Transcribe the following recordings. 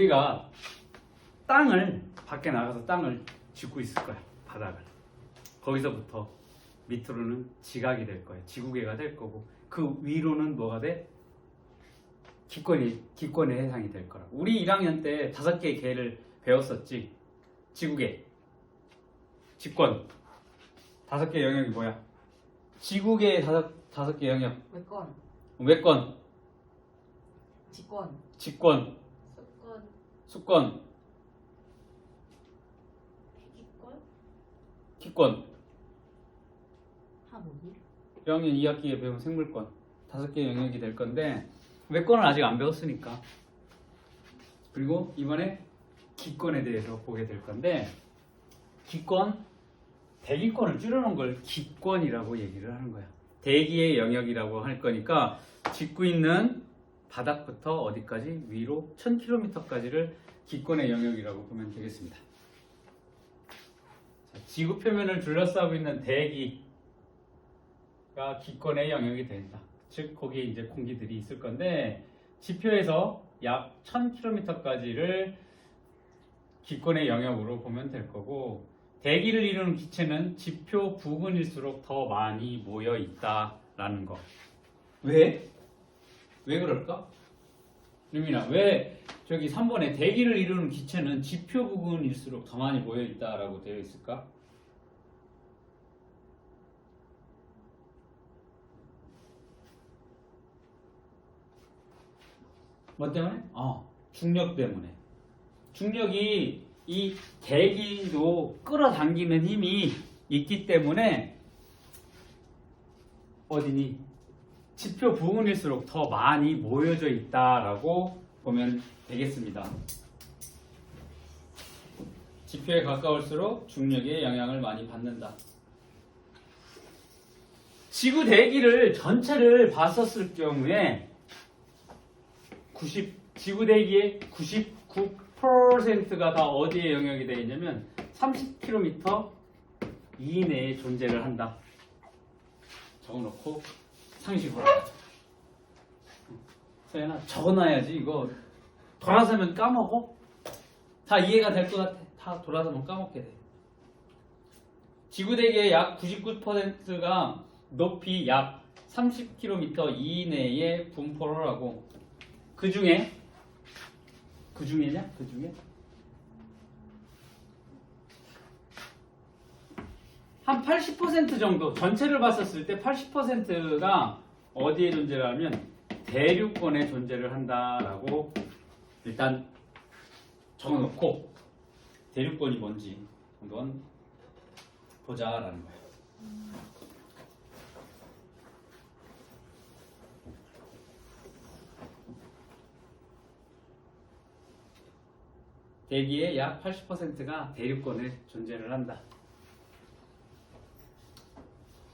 우리가 땅을 밖에 나가서 땅을 짚고 있을 거야. 바닥을. 거기서부터 밑으로는 지각이 될 거야. 지구계가 될 거고 그 위로는 뭐가 돼? 기권의 해상이 될 거라고. 우리 1학년 때 5개의 계를 배웠었지. 지구계, 직권. 5개 영역이 뭐야? 지구계의 5개 영역. 외권, 외권, 직권, 직권, 수권, 수권, 기권, 기권. 하모니, 1학년 2학기에 배운 생물권 5개 영역이 될 건데 외권은 아직 안 배웠으니까. 그리고 이번에 기권에 대해서 보게 될 건데 기권, 대기권을 줄여놓은 걸 기권이라고 얘기를 하는 거야. 대기의 영역이라고 할 거니까 짚고 있는 바닥부터 어디까지? 위로 1000km까지를 기권의 영역이라고 보면 되겠습니다. 자, 지구 표면을 둘러싸고 있는 대기가 기권의 영역이 된다. 즉 거기에 이제 공기들이 있을 건데 지표에서 약 1000km까지를 기권의 영역으로 보면 될 거고 대기를 이루는 기체는 지표 부근일수록 더 많이 모여 있다라는 거. 왜? 왜 그럴까? 유민아, 왜 저기 3번에 대기를 이루는 기체는 지표 부근일수록 더 많이 모여 있다라고 되어 있을까? 뭐 때문에? 중력 때문에. 중력이 이 대기도 끌어당기는 힘이 있기 때문에 어디니? 지표 부근일수록 더 많이 모여져 있다라고 보면 되겠습니다. 지표에 가까울수록 중력의 영향을 많이 받는다. 지구 대기를 전체를 봤었을 경우에 지구 대기의 99%가 다 어디에 영역이 되어 있냐면 30km 이내에 존재를 한다. 적어놓고 상식으로 하자. 서연아, 적어놔야지. 이거 돌아서면 까먹어? 다 이해가 될 것 같아. 다 돌아서면 까먹게 돼. 지구 대기의 약 99%가 높이 약 30km 이내에 분포를 하고 그 중에 한 80% 정도, 전체를 봤었을 때 80%가 어디에 존재를 하면 대륙권에 존재를 한다라고 일단 적어놓고 대륙권이 뭔지 한번 보자라는 거예요. 대기의 약 80%가 대륙권에 존재를 한다.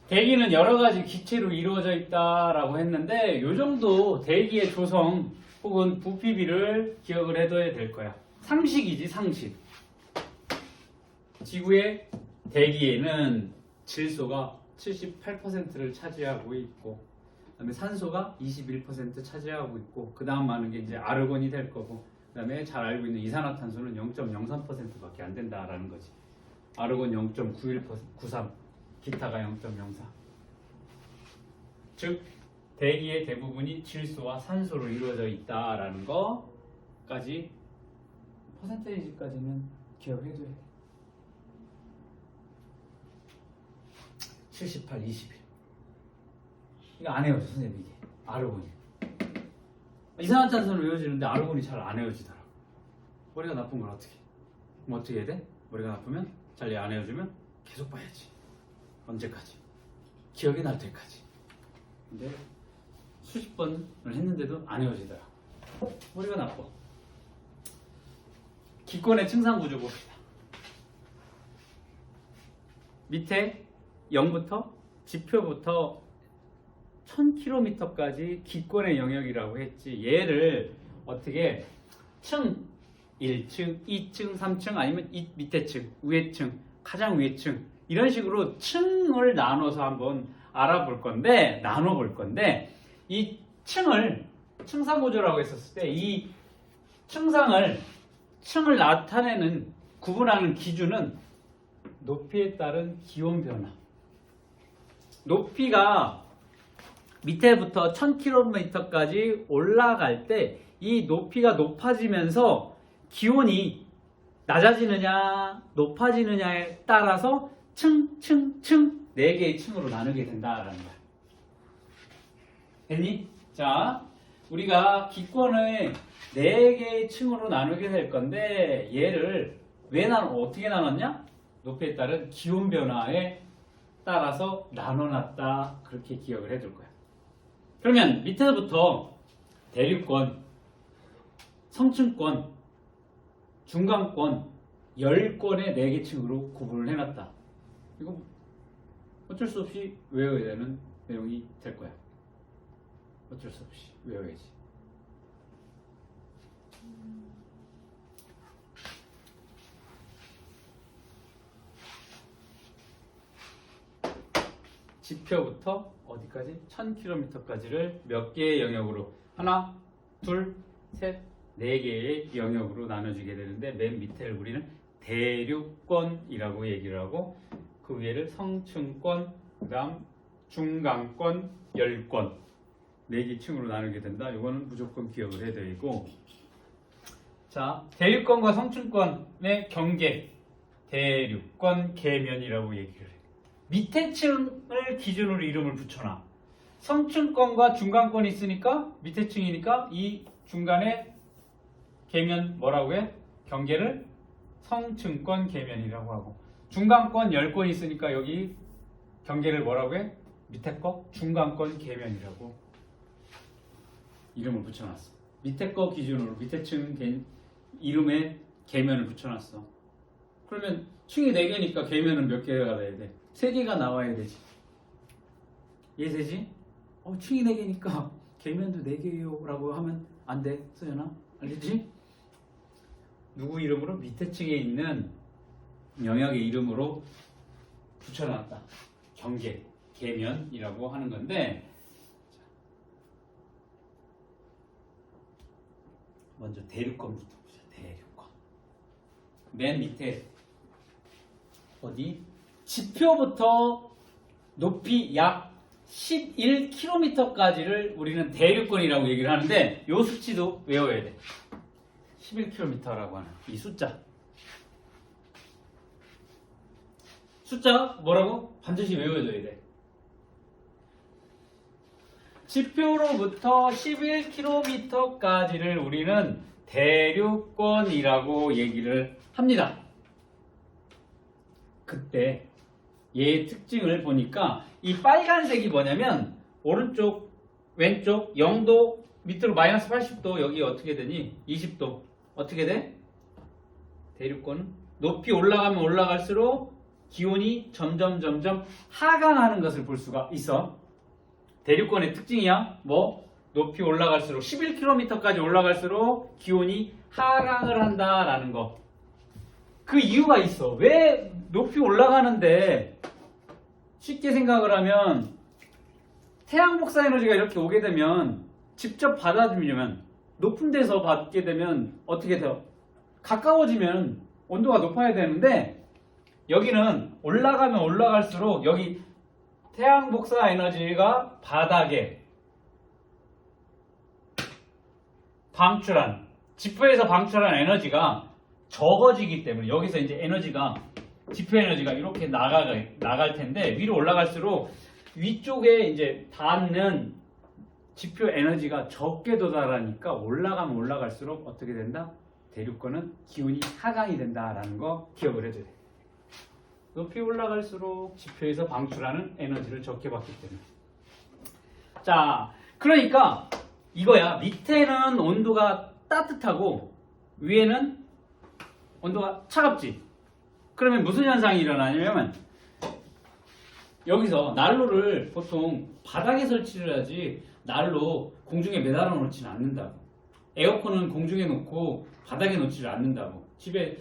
대기는 여러 가지 기체로 이루어져 있다라고 했는데 이 정도 대기의 조성 혹은 부피비를 기억을 해둬야 될 거야. 상식이지, 상식. 지구의 대기에는 질소가 78%를 차지하고 있고 그다음에 산소가 21% 차지하고 있고 그 다음 많은 게 이제 아르곤이 될 거고 그 다음에 잘 알고 있는 이산화탄소는 0.03%밖에 안 된다라는 거지. 아르곤 0.93, 기타가 0.04. 즉 대기의 대부분이 질소와 산소로 이루어져 있다라는 거까지 퍼센테이지까지는 기억해줘야 돼. 78, 21. 이거 안 헤어져 선생님. 이게 아르곤이. 이산화탄소는 외워지는데 아르곤이 잘 안 헤어지더라. 머리가 나쁜 건 어떻게? 그럼 어떻게 해야 돼? 머리가 나쁘면 잘 안 헤어지면 계속 봐야지. 언제까지? 기억이 날 때까지. 근데 수십 번을 했는데도 안 헤어지더라. 머리가 나빠. 기권의 층상 구조 봅시다. 밑에 0부터 지표부터 1000km까지 기권의 영역이라고 했지. 얘를 어떻게 층 1층, 2층, 3층 아니면 이 밑에 층, 위에 층, 가장 위에 층 이런 식으로 층을 나눠서 한번 알아볼 건데 나눠볼 건데 이 층을 층상구조라고 했었을 때 이 층상을 층을 나타내는 구분하는 기준은 높이에 따른 기온 변화. 높이가 밑에부터 1000km까지 올라갈 때 이 높이가 높아지면서 기온이 낮아지느냐 높아지느냐에 따라서 층 4개의 층으로 나누게 된다라는 거야. 됐니? 자, 우리가 기권을 4개의 층으로 나누게 될 건데 얘를 어떻게 나눴냐? 높이에 따른 기온 변화에 따라서 나눠놨다. 그렇게 기억을 해둘 거야. 그러면 밑에서부터 대륙권, 성층권, 중간권, 열권의 4개 층으로 구분을 해놨다. 이거 어쩔 수 없이 외워야 되는 내용이 될 거야. 어쩔 수 없이 외워야지. 지표부터 어디까지? 1000km까지를 몇 개의 영역으로? 하나, 둘, 셋, 4개의 영역으로 나눠주게 되는데 맨 밑에를 우리는 대륙권이라고 얘기를 하고 그 위에를 성층권, 그 다음 중간권, 열권 4개 층으로 나누게 된다. 이거는 무조건 기억을 해야 되고, 자, 대륙권과 성층권의 경계, 대륙권 계면이라고 얘기를 해. 밑에 층을 기준으로 이름을 붙여놔. 성층권과 중간권이 있으니까 밑에 층이니까 이 중간에 계면 뭐라고 해? 경계를 성층권 계면이라고 하고, 중간권 열권이 있으니까 여기 경계를 뭐라고 해? 밑에 거 중간권 계면이라고 이름을 붙여놨어. 밑에 거 기준으로 밑에 층 이름에 계면을 붙여놨어. 그러면 층이 4개니까 계면은 몇 개가 돼야 돼? 3개가 나와야 되지. 이해되지? 층이 4개니까 계면도 4개요 라고 하면 안 돼, 소연아. 알겠지? 누구 이름으로? 밑에 층에 있는 영역의 이름으로 붙여놨다. 경계, 계면이라고 하는 건데, 먼저 대륙권부터 보자. 대륙권. 맨 밑에 어디? 지표부터 높이 약 11km까지를 우리는 대륙권이라고 얘기를 하는데, 이 수치도 외워야 돼. 11km라고 하는 이 숫자. 숫자 뭐라고? 반드시 외워줘야 돼. 지표로부터 11km까지를 우리는 대륙권이라고 얘기를 합니다. 그때 얘의 특징을 보니까 이 빨간색이 뭐냐면 오른쪽, 왼쪽 0도 밑으로 마이너스 80도, 여기 어떻게 되니? 20도. 어떻게 돼? 대륙권은 높이 올라가면 올라갈수록 기온이 점점 하강하는 것을 볼 수가 있어. 대륙권의 특징이야. 뭐? 높이 올라갈수록 11km까지 올라갈수록 기온이 하강을 한다라는 거. 그 이유가 있어. 왜 높이 올라가는데, 쉽게 생각을 하면 태양 복사 에너지가 이렇게 오게 되면 직접 받아들이면, 높은 데서 받게 되면 어떻게 돼요? 가까워지면 온도가 높아야 되는데, 여기는 올라가면 올라갈수록 여기 태양 복사 에너지가 바닥에 방출한, 지표에서 방출한 에너지가 적어지기 때문에 여기서 이제 에너지가, 지표 에너지가 이렇게 나갈 텐데, 위로 올라갈수록 위쪽에 이제 닿는 지표 에너지가 적게 도달하니까 올라가면 올라갈수록 어떻게 된다? 대륙권은 기온이 하강이 된다라는 거 기억을 해줘야 돼. 높이 올라갈수록 지표에서 방출하는 에너지를 적게 받기 때문에. 자, 그러니까 이거야. 밑에는 온도가 따뜻하고 위에는 온도가 차갑지. 그러면 무슨 현상이 일어나냐면, 여기서 난로를 보통 바닥에 설치를 하지 난로 공중에 매달아 놓지는 않는다고. 에어컨은 공중에 놓고 바닥에 놓지를 않는다고. 집에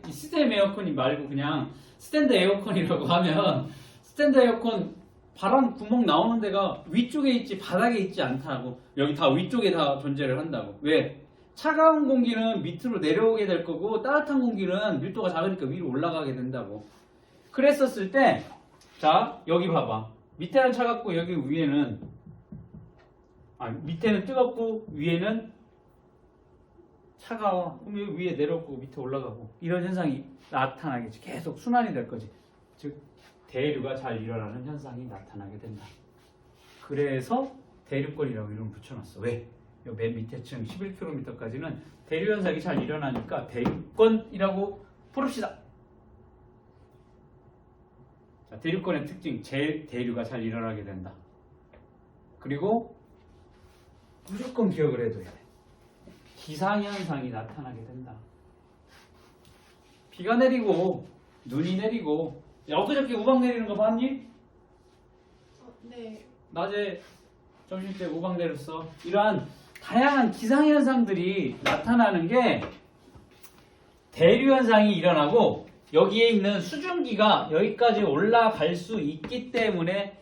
시스템 에어컨이 말고 그냥 스탠드 에어컨이라고 하면, 스탠드 에어컨 바람 구멍 나오는 데가 위쪽에 있지 바닥에 있지 않다고. 여기 다 위쪽에 다 존재를 한다고. 왜? 차가운 공기는 밑으로 내려오게 될 거고 따뜻한 공기는 밀도가 작으니까 위로 올라가게 된다고. 그랬었을 때, 자, 여기 봐봐. 밑에는 차갑고 여기 위에는, 밑에는 뜨겁고 위에는 차가워. 그럼 여기 위에 내려오고 밑에 올라가고. 이런 현상이 나타나겠지. 계속 순환이 될 거지. 즉, 대류가 잘 일어나는 현상이 나타나게 된다. 그래서 대류권이라고 이름 붙여놨어. 왜? 요 맨 밑에층 11km까지는 대류 현상이 잘 일어나니까 대류권이라고 부릅시다. 자, 대류권의 특징, 대류가 잘 일어나게 된다. 그리고 무조건 기억을 해둬야 돼. 기상현상이 나타나게 된다. 비가 내리고 눈이 내리고, 야, 엊그저께 우박 내리는 거 봤니? 네. 낮에 점심때 우박 내렸어. 이러한 다양한 기상현상들이 나타나는 게 대류현상이 일어나고 여기에 있는 수증기가 여기까지 올라갈 수 있기 때문에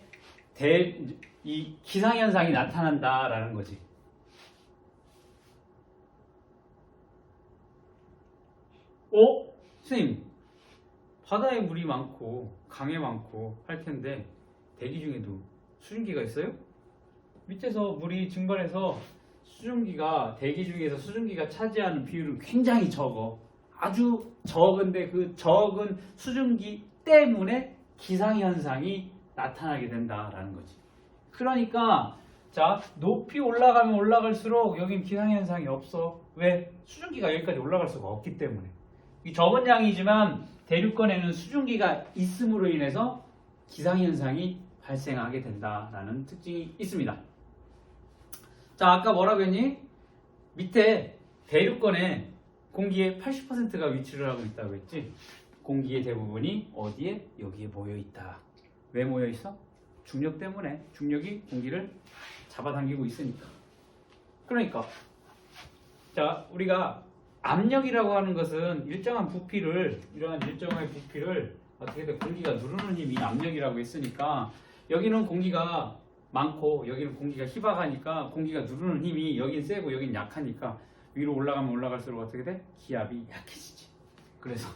이 기상현상이 나타난다라는 거지. 선생님, 바다에 물이 많고 강에 많고 할 텐데 대기 중에도 수증기가 있어요? 밑에서 물이 증발해서 수증기가 대기 중에서 수증기가 차지하는 비율은 굉장히 적어. 아주 적은데 그 적은 수증기 때문에 기상현상이 나타나게 된다라는 거지. 그러니까 자, 높이 올라가면 올라갈수록 여긴 기상현상이 없어. 왜? 수증기가 여기까지 올라갈 수가 없기 때문에. 이 적은 양이지만 대류권에는 수증기가 있음으로 인해서 기상현상이 발생하게 된다라는 특징이 있습니다. 자, 아까 뭐라고 했니? 밑에 대류권에 공기의 80%가 위치를 하고 있다고 했지? 공기의 대부분이 어디에? 여기에 모여 있다. 왜 모여 있어? 중력 때문에. 중력이 공기를 잡아당기고 있으니까. 그러니까 자, 우리가 압력이라고 하는 것은 이러한 일정한 부피를 어떻게든 공기가 누르는 힘이 압력이라고 했으니까 여기는 공기가 많고 여기는 공기가 희박하니까 공기가 누르는 힘이 여긴 세고 여긴 약하니까 위로 올라가면 올라갈수록 어떻게 돼? 기압이 약해지지. 그래서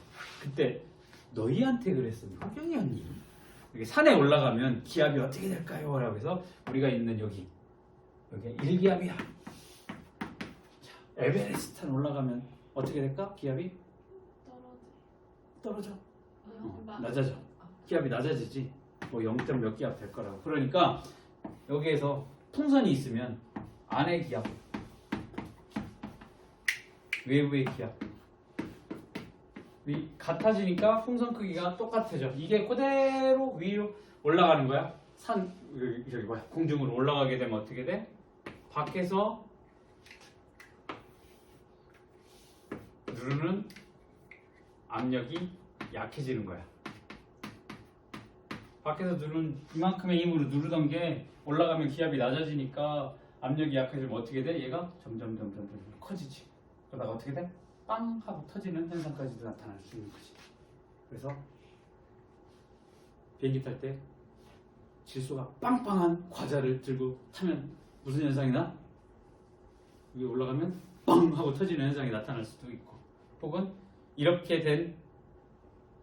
그때 너희한테 그랬어. 효경이 언니. 이게 산에 올라가면 기압이 어떻게 될까요? 라고 해서 우리가 있는 여기 1기압이야. 자, 에베레스트에 올라가면 어떻게 될까? 기압이 떨어져. 낮아져. 기압이 낮아지지. 뭐 0. 몇 기압 될 거라고. 그러니까 여기에서 풍선이 있으면 안의 기압, 외부의 기압이 같아지니까 풍선 크기가 똑같아져. 이게 그대로 위로 올라가는 거야. 공중으로 올라가게 되면 어떻게 돼? 밖에서 누르는 압력이 약해지는 거야. 밖에서 누른 이만큼의 힘으로 누르던 게 올라가면 기압이 낮아지니까 압력이 약해지면 어떻게 돼? 얘가 점점 커지지. 그러다가 어떻게 돼? 빵 하고 터지는 현상까지도 나타날 수 있는 거지. 그래서 비행기 탈 때 질소가 빵빵한 과자를 들고 타면 무슨 현상이 나? 위에 올라가면 빵 하고 터지는 현상이 나타날 수도 있고, 혹은 이렇게 된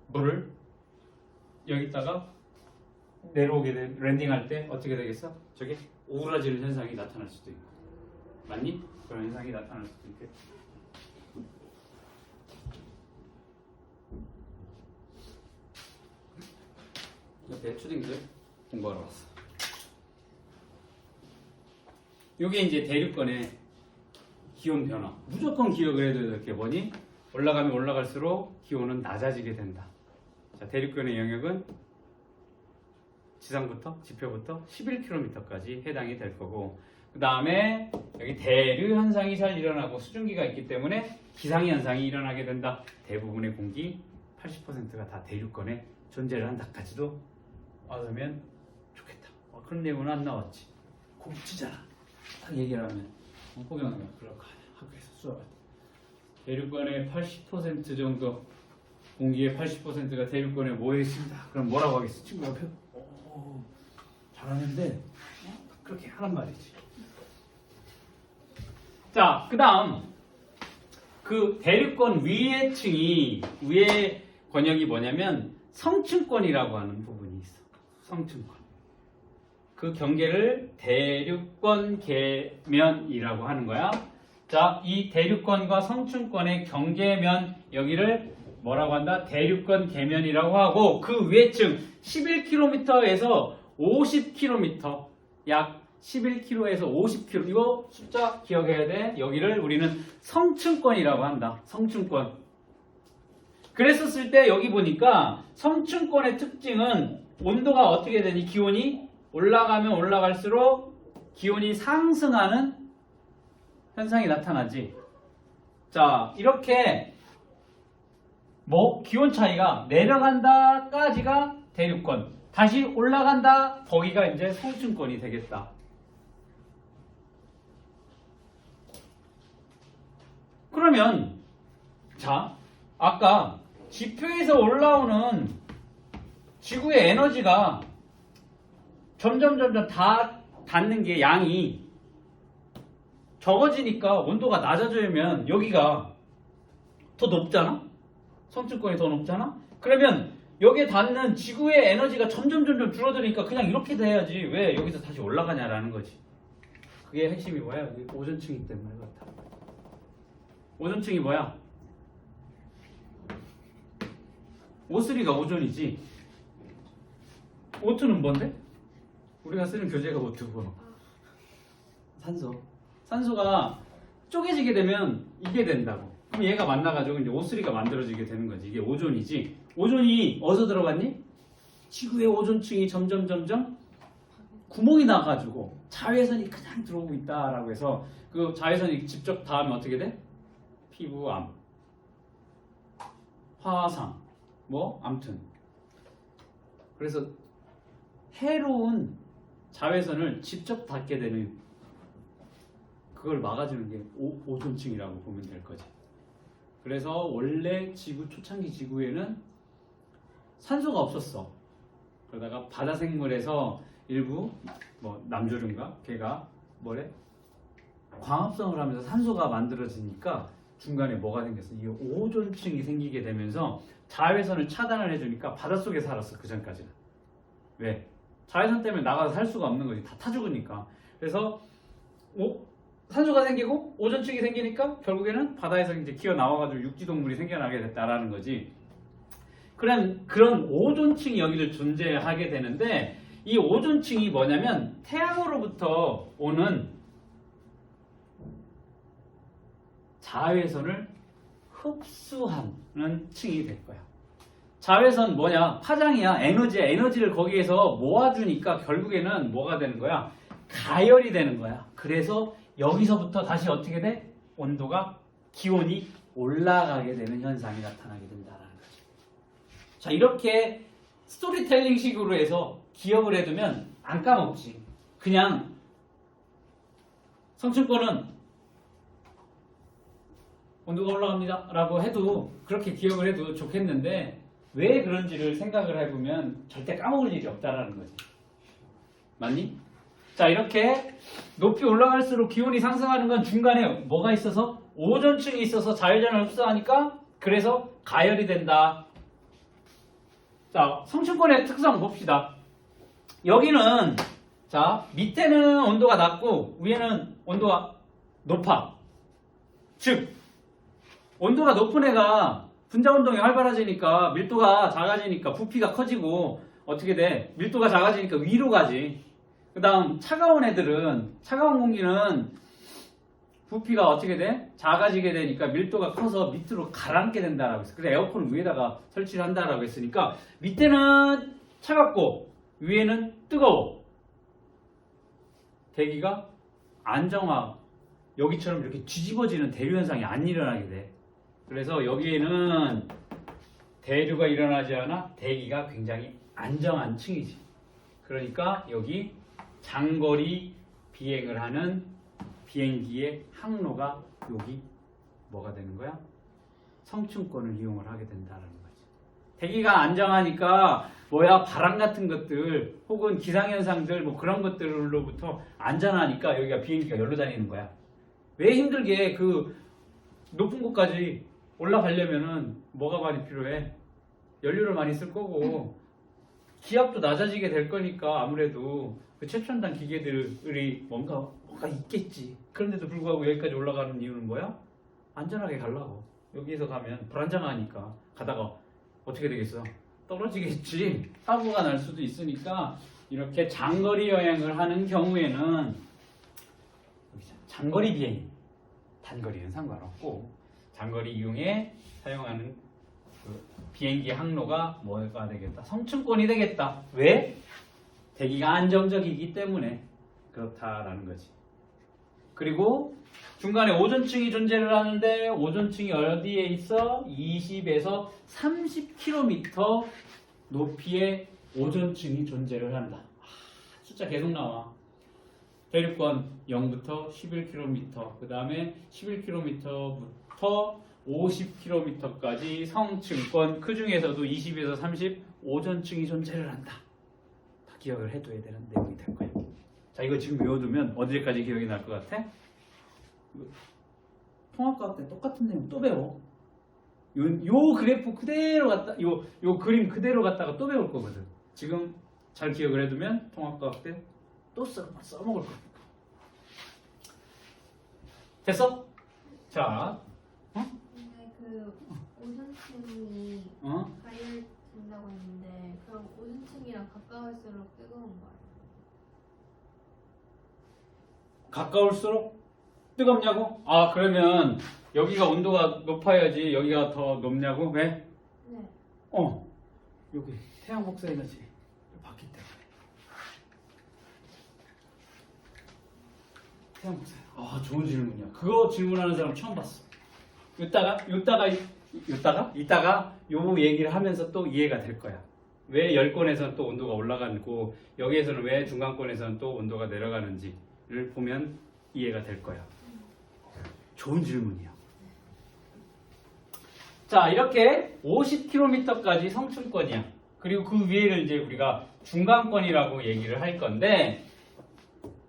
물을 여기다가 내려오게 된 랜딩할 때 어떻게 되겠어? 저게 오그라지는 현상이 나타날 수도 있고, 맞니? 그런 현상이 나타날 수도 있겠지. 옆에 초딩들 공부하러 왔어. 요게 이제 대류권의 기온 변화. 무조건 기억을 해둬야 될 게 뭐니? 올라가면 올라갈수록 기온은 낮아지게 된다. 자, 대류권의 영역은 지표부터 11km까지 해당이 될 거고, 그 다음에 여기 대류 현상이 잘 일어나고 수증기가 있기 때문에 기상 현상이 일어나게 된다. 대부분의 공기 80%가 다 대류권에 존재를 한다까지도 와서면 좋겠다. 그런 내용은 안 나왔지. 공치잖아. 딱 얘기를 하면 호경하면 그럴 거 아니야. 학교에서 수업할 때. 대류권의 80% 정도, 공기의 80%가 대류권에 모여 있습니다. 그럼 뭐라고 하겠어? 친구 옆에 잘하는데 그렇게 하란 말이지. 자, 그 다음 그 대륙권 위의 층이 위의 권역이 뭐냐면 성층권이라고 하는 부분이 있어. 성층권. 그 경계를 대륙권 계면이라고 하는 거야. 자, 이 대륙권과 성층권의 경계면 여기를 뭐라고 한다? 대륙권 계면이라고 하고 그 위의 층 11km에서 50km 약 11km에서 50km 이거 숫자 기억해야 돼. 여기를 우리는 성층권이라고 한다. 성층권. 그랬었을 때 여기 보니까 성층권의 특징은 온도가 어떻게 되니? 기온이 올라가면 올라갈수록 기온이 상승하는 현상이 나타나지. 자, 이렇게 뭐 기온 차이가 내려간다까지가 대륙권, 다시 올라간다 거기가 이제 성층권이 되겠다. 그러면 자, 아까 지표에서 올라오는 지구의 에너지가 점점 다 닿는 게 양이 적어지니까 온도가 낮아지면 여기가 더 높잖아? 성층권이 더 높잖아? 그러면 여기에 닿는 지구의 에너지가 점점 줄어드니까 그냥 이렇게 돼야지 왜 여기서 다시 올라가냐라는 거지. 그게 핵심이 뭐야? 여기 오존층이기 때문에 그렇다. 오존층이 뭐야? O3가 오존이지. O2는 뭔데? 우리가 쓰는 교재가 O2고. 산소. 산소가 쪼개지게 되면 이게 된다고. 그럼 얘가 만나가지고 이제 O3가 만들어지게 되는 거지. 이게 오존이지. 오존이 어디서 들어갔니? 지구의 오존층이 점점 구멍이 나가지고 자외선이 그냥 들어오고 있다라고 해서 그 자외선이 직접 닿으면 어떻게 돼? 피부암, 화상, 뭐 암튼. 그래서 해로운 자외선을 직접 닿게 되는 그걸 막아주는 게 오존층이라고 보면 될 거지. 그래서 원래 지구 초창기 지구에는 산소가 없었어. 그러다가 바다 생물에서 일부 뭐 남조류인가 걔가 뭐래 광합성을 하면서 산소가 만들어지니까 중간에 뭐가 생겼어? 이 오존층이 생기게 되면서 자외선을 차단을 해주니까 바닷속에 살았어. 그 전까지는. 왜? 자외선 때문에 나가서 살 수가 없는 거지. 다 타 죽으니까. 그래서 산소가 생기고 오존층이 생기니까 결국에는 바다에서 이제 기어 나와가지고 육지동물이 생겨나게 됐다라는 거지. 그런 오존층이 여기를 존재하게 되는데 이 오존층이 뭐냐면 태양으로부터 오는 자외선을 흡수하는 층이 될 거야. 자외선 뭐냐? 파장이야. 에너지야. 에너지를 거기에서 모아주니까 결국에는 뭐가 되는 거야? 가열이 되는 거야. 그래서 여기서부터 다시 어떻게 돼? 온도가, 기온이 올라가게 되는 현상이 나타나게 된다는 거지. 자, 이렇게 스토리텔링 식으로 해서 기억을 해두면 안 까먹지. 그냥 성층권은 온도가 올라갑니다 라고 해도 그렇게 기억을 해도 좋겠는데 왜 그런지를 생각을 해보면 절대 까먹을 일이 없다라는 거지. 맞니? 자, 이렇게 높이 올라갈수록 기온이 상승하는 건 중간에 뭐가 있어서? 오존층이 있어서 자외선을 흡수하니까 그래서 가열이 된다. 자, 성층권의 특성 봅시다. 여기는 자, 밑에는 온도가 낮고 위에는 온도가 높아. 즉 온도가 높은 애가 분자운동이 활발해지니까 밀도가 작아지니까 부피가 커지고 어떻게 돼? 밀도가 작아지니까 위로 가지. 그 다음 차가운 애들은 차가운 공기는 부피가 어떻게 돼? 작아지게 되니까 밀도가 커서 밑으로 가라앉게 된다라고 했어. 그래서 에어컨을 위에다가 설치를 한다라고 했으니까 밑에는 차갑고 위에는 뜨거워. 대기가 안정화, 여기처럼 이렇게 뒤집어지는 대류 현상이 안 일어나게 돼. 그래서 여기에는 대류가 일어나지 않아 대기가 굉장히 안정한 층이지. 그러니까 여기 장거리 비행을 하는 비행기의 항로가 여기 뭐가 되는 거야? 성층권을 이용을 하게 된다는 거지. 대기가 안정하니까 뭐야 바람 같은 것들 혹은 기상현상들 뭐 그런 것들로부터 안전하니까 여기가 비행기가 열로 다니는 거야. 왜 힘들게 그 높은 곳까지 올라가려면은 뭐가 많이 필요해? 연료를 많이 쓸 거고 기압도 낮아지게 될 거니까 아무래도 그 최첨단 기계들이 뭔가 있겠지. 그런데도 불구하고 여기까지 올라가는 이유는 뭐야? 안전하게 가려고. 여기에서 가면 불안정하니까 가다가 어떻게 되겠어? 떨어지겠지. 사고가 날 수도 있으니까 이렇게 장거리 여행을 하는 경우에는 장거리 비행, 단거리는 상관없고 장거리 이용에 사용하는 그 비행기 항로가 뭐가 되겠다? 성층권이 되겠다. 왜? 대기가 안정적이기 때문에 그렇다라는 거지. 그리고 중간에 오존층이 존재를 하는데 오존층이 어디에 있어? 20에서 30km 높이의 오존층이 존재를 한다. 숫자 계속 나와. 대륙권 0부터 11km, 그 다음에 11km부터 50km까지 성층권, 그 중에서도 20에서 30 오존층이 존재를 한다. 다 기억을 해둬야 되는 내용이 될 거야. 자, 이거 지금 외워두면 어디까지 기억이 날 것 같아? 통합과학 때 똑같은 내용 또 배워. 요 그래프 그대로 갖다, 요 그림 그대로 갖다가 또 배울 거거든. 지금 잘 기억을 해두면 통합과학 때 또 써먹을 거야. 됐어? 자, 근데 그 오존층이 가열된다고 했는데 그럼 오존층이랑 가까울수록 뜨거운 거예요? 가까울수록 뜨겁냐고? 아, 그러면 여기가 온도가 높아야지 여기가 더 높냐고? 왜? 네. 여기 태양 복사 에너지 바뀌 때문에. 태양 복사. 아, 좋은 질문이야. 그거 질문하는 사람 처음 봤어. 이따가 요 얘기를 하면서 또 이해가 될 거야. 왜 열권에서는 또 온도가 올라가고 여기에서는 왜 중간권에서는 또 온도가 내려가는지를 보면 이해가 될 거야. 좋은 질문이야. 자, 이렇게 50km까지 성층권이야. 그리고 그 위에를 이제 우리가 중간권이라고 얘기를 할 건데,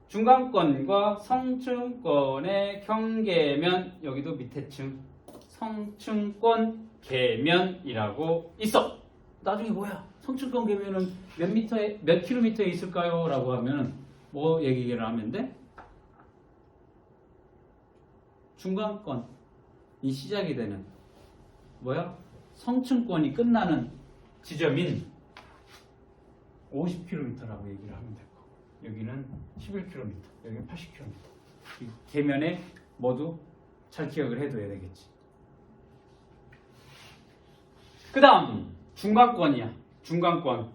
중간권과 성층권의 경계면, 여기도 밑에 층, 성층권 계면이라고 있어. 나중에 뭐야? 성층권 계면은 몇 킬로미터에 있을까요? 라고 하면 뭐 얘기를 하면 돼? 중간권이 시작이 되는 뭐야? 성층권이 끝나는 지점인 50km라고 얘기를 하면 될 거. 여기는 11km, 여기는 80km. 이 계면에 모두 잘 기억을 해둬야 되겠지. 그 다음 중간권이야. 중간권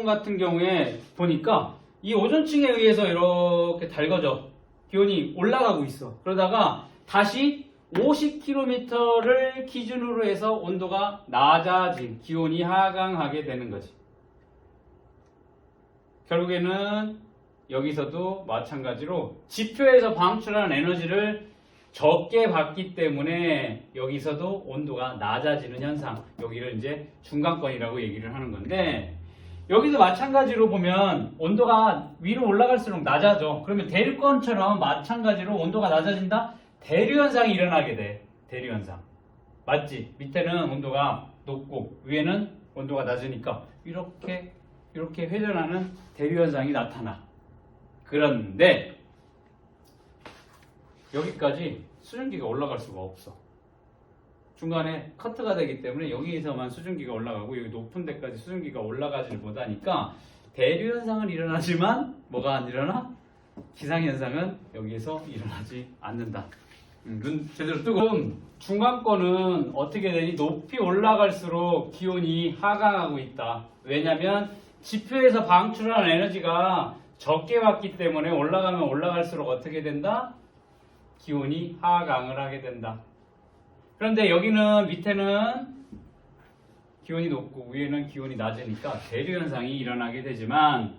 같은 경우에 보니까 이 오존층에 의해서 이렇게 달궈져 기온이 올라가고 있어. 그러다가 다시 50km를 기준으로 해서 온도가 낮아진, 기온이 하강하게 되는 거지. 결국에는 여기서도 마찬가지로 지표에서 방출하는 에너지를 적게 받기 때문에 여기서도 온도가 낮아지는 현상, 여기를 이제 중간권이라고 얘기를 하는 건데, 여기도 마찬가지로 보면 온도가 위로 올라갈수록 낮아져. 그러면 대륙권처럼 마찬가지로 온도가 낮아진다? 대류현상이 일어나게 돼. 대류현상. 맞지? 밑에는 온도가 높고 위에는 온도가 낮으니까 이렇게 회전하는 대류현상이 나타나. 그런데 여기까지 수증기가 올라갈 수가 없어. 중간에 커트가 되기 때문에 여기에서만 수증기가 올라가고 여기 높은 데까지 수증기가 올라가지를 못하니까 대류현상은 일어나지만 뭐가 안 일어나? 기상현상은 여기에서 일어나지 않는다. 눈 제대로 뜨고. 중간권은 어떻게 되니? 높이 올라갈수록 기온이 하강하고 있다. 왜냐면 지표에서 방출하는 에너지가 적게 받기 때문에 올라가면 올라갈수록 어떻게 된다? 기온이 하강을 하게 된다. 그런데 여기는 밑에는 기온이 높고 위에는 기온이 낮으니까 대류현상이 일어나게 되지만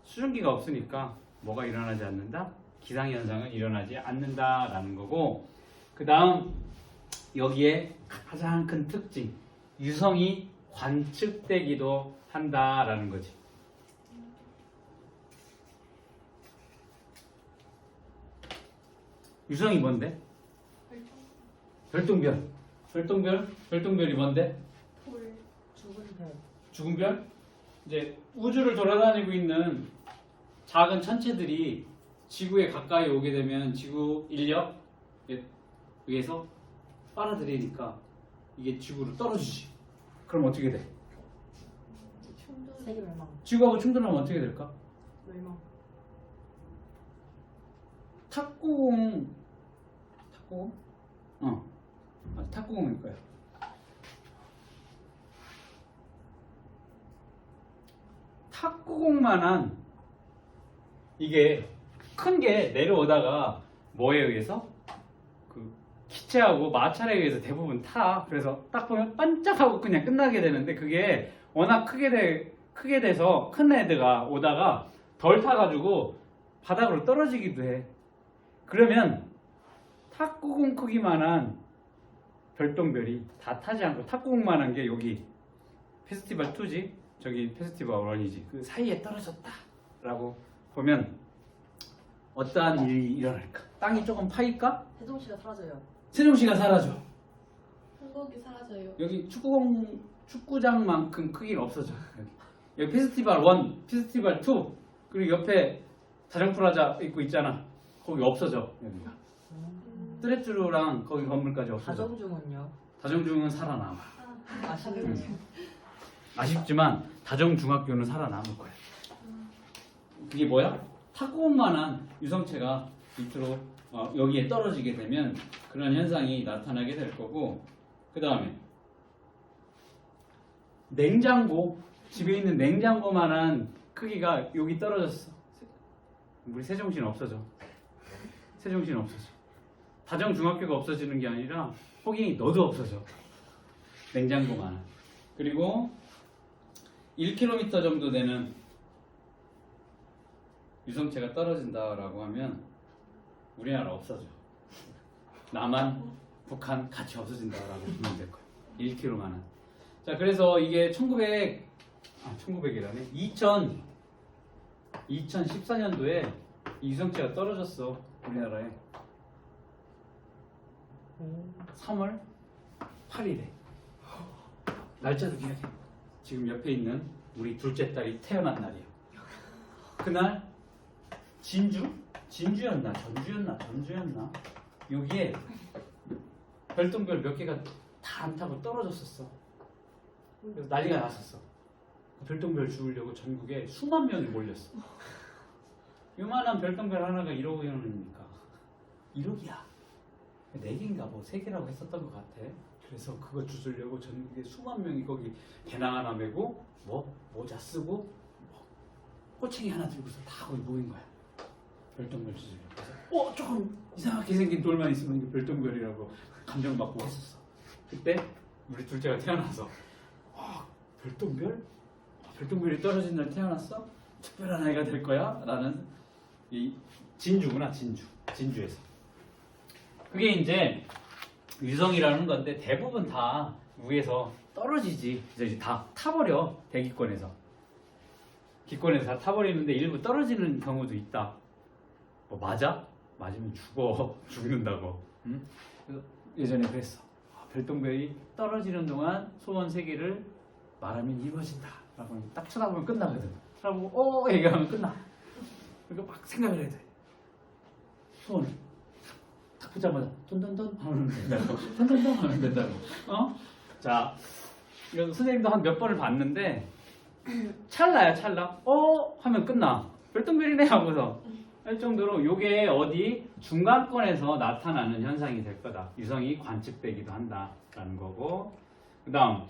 수증기가 없으니까 뭐가 일어나지 않는다? 기상현상은 일어나지 않는다라는 거고, 그 다음 여기에 가장 큰 특징, 유성이 관측되기도 한다라는 거지. 유성이 뭔데? 별똥별이 뭔데? 돌. 죽은 별. 죽은 별? 이제 우주를 돌아다니고 있는 작은 천체들이 지구에 가까이 오게 되면 지구 인력 위에서 빨아들이니까 이게 지구로 떨어지지. 그럼 어떻게 돼? 충돌. 세계 멸망. 지구하고 충돌하면 어떻게 될까? 멸망. 탁구공? 탁구공일 거야. 탁구공만한 이게 큰 게 내려오다가 뭐에 의해서? 그 기체하고 마찰에 의해서 대부분 타. 그래서 딱 보면 반짝하고 그냥 끝나게 되는데 그게 워낙 크게 돼서 큰 애들가 오다가 덜 타가지고 바닥으로 떨어지기도 해. 그러면 탁구공 크기만한 별똥별이 다 타지 않고 탁구공만한 게 여기 페스티벌 2지 저기 페스티벌 1이지 그 사이에 떨어졌다라고 보면 어떠한 일이 일어날까? 땅이 조금 파일까? 세종시가 사라져요. 세종시가 사라져. 한국이 사라져요. 여기 축구장만큼 크기는 없어져. 여기 페스티벌 1, 페스티벌 2 그리고 옆에 다정프라자 있고 있잖아. 거기 없어져 여기가. 뚜레쥬르랑 거기 건물까지 없어져. 다정중은요? 다정중은 살아남아. 아시는 아쉽지만 다정중학교는 살아남을 거야. 그게 뭐야? 탁구공만한 유성체가 밑으로 여기에 떨어지게 되면 그런 현상이 나타나게 될 거고 그 다음에 냉장고 집에 있는 냉장고만한 크기가 여기 떨어졌어. 우리 세종시는 없어져. 세종시는 없어져. 다정중학교가 없어지는 게 아니라 호갱이 너도 없어져. 냉장고만한. 그리고 1km 정도 되는 유성체가 떨어진다라고 하면 우리나라 없어져. 남한, 북한 같이 없어진다라고 보면 될 거예요. 1km만은. 자, 그래서 이게 1900이라네. 2014년도에 유성체가 떨어졌어. 우리나라에. 3월 8일에. 날짜도 기억해. 지금 옆에 있는 우리 둘째 딸이 태어난 날이에요. 그날 진주였나 전주였나 여기에 별똥별 몇 개가 다 안 타고 떨어졌었어. 그래서 난리가 났었어. 별똥별 주우려고 전국에 수만 명이 몰렸어. 요만한 별똥별 하나가 1억 원이니까 1억이야. 4개인가 뭐 3개라고 했었던 것 같아. 그래서 그거 주우려고 전국에 수만 명이 거기 배낭 하나 메고 뭐 모자 쓰고 뭐 꼬챙이 하나 들고서 다 거기 모인 거야. 별똥별 주우려고. 그래서 조금 이상하게 생긴 돌만 있으면 이게 별똥별이라고 감정받고 했었어. 그때 우리 둘째가 태어나서 별똥별? 별똥별이 떨어진 날 태어났어? 특별한 아이가 될 거야? 라는 이 진주구나 진주에서 그게 이제 유성이라는 건데 대부분 다 위에서 떨어지지. 이제 다 타버려. 대기권에서 기권에서 다 타버리는데 일부 떨어지는 경우도 있다. 뭐 맞아? 맞으면 죽는다고. 응? 그래서 예전에 그랬어. 별똥별이 떨어지는 동안 소원 3개를 말하면 이루어진다 라고 딱 쳐다보면 끝나거든. 쳐다보고 얘기하면 끝나. 그러니까 막 생각을 해야 돼. 소원을 딱 보자마자 돈돈돈 하면 된다고. 돈돈돈 하면 된다고. 자, 그래서 선생님도 한 몇 번을 봤는데 찰나야 찰나. 하면 끝나. 별똥별이네 하고서 할 정도로 요게 어디 중간권에서 나타나는 현상이 될 거다. 유성이 관측되기도 한다라는 거고. 그 다음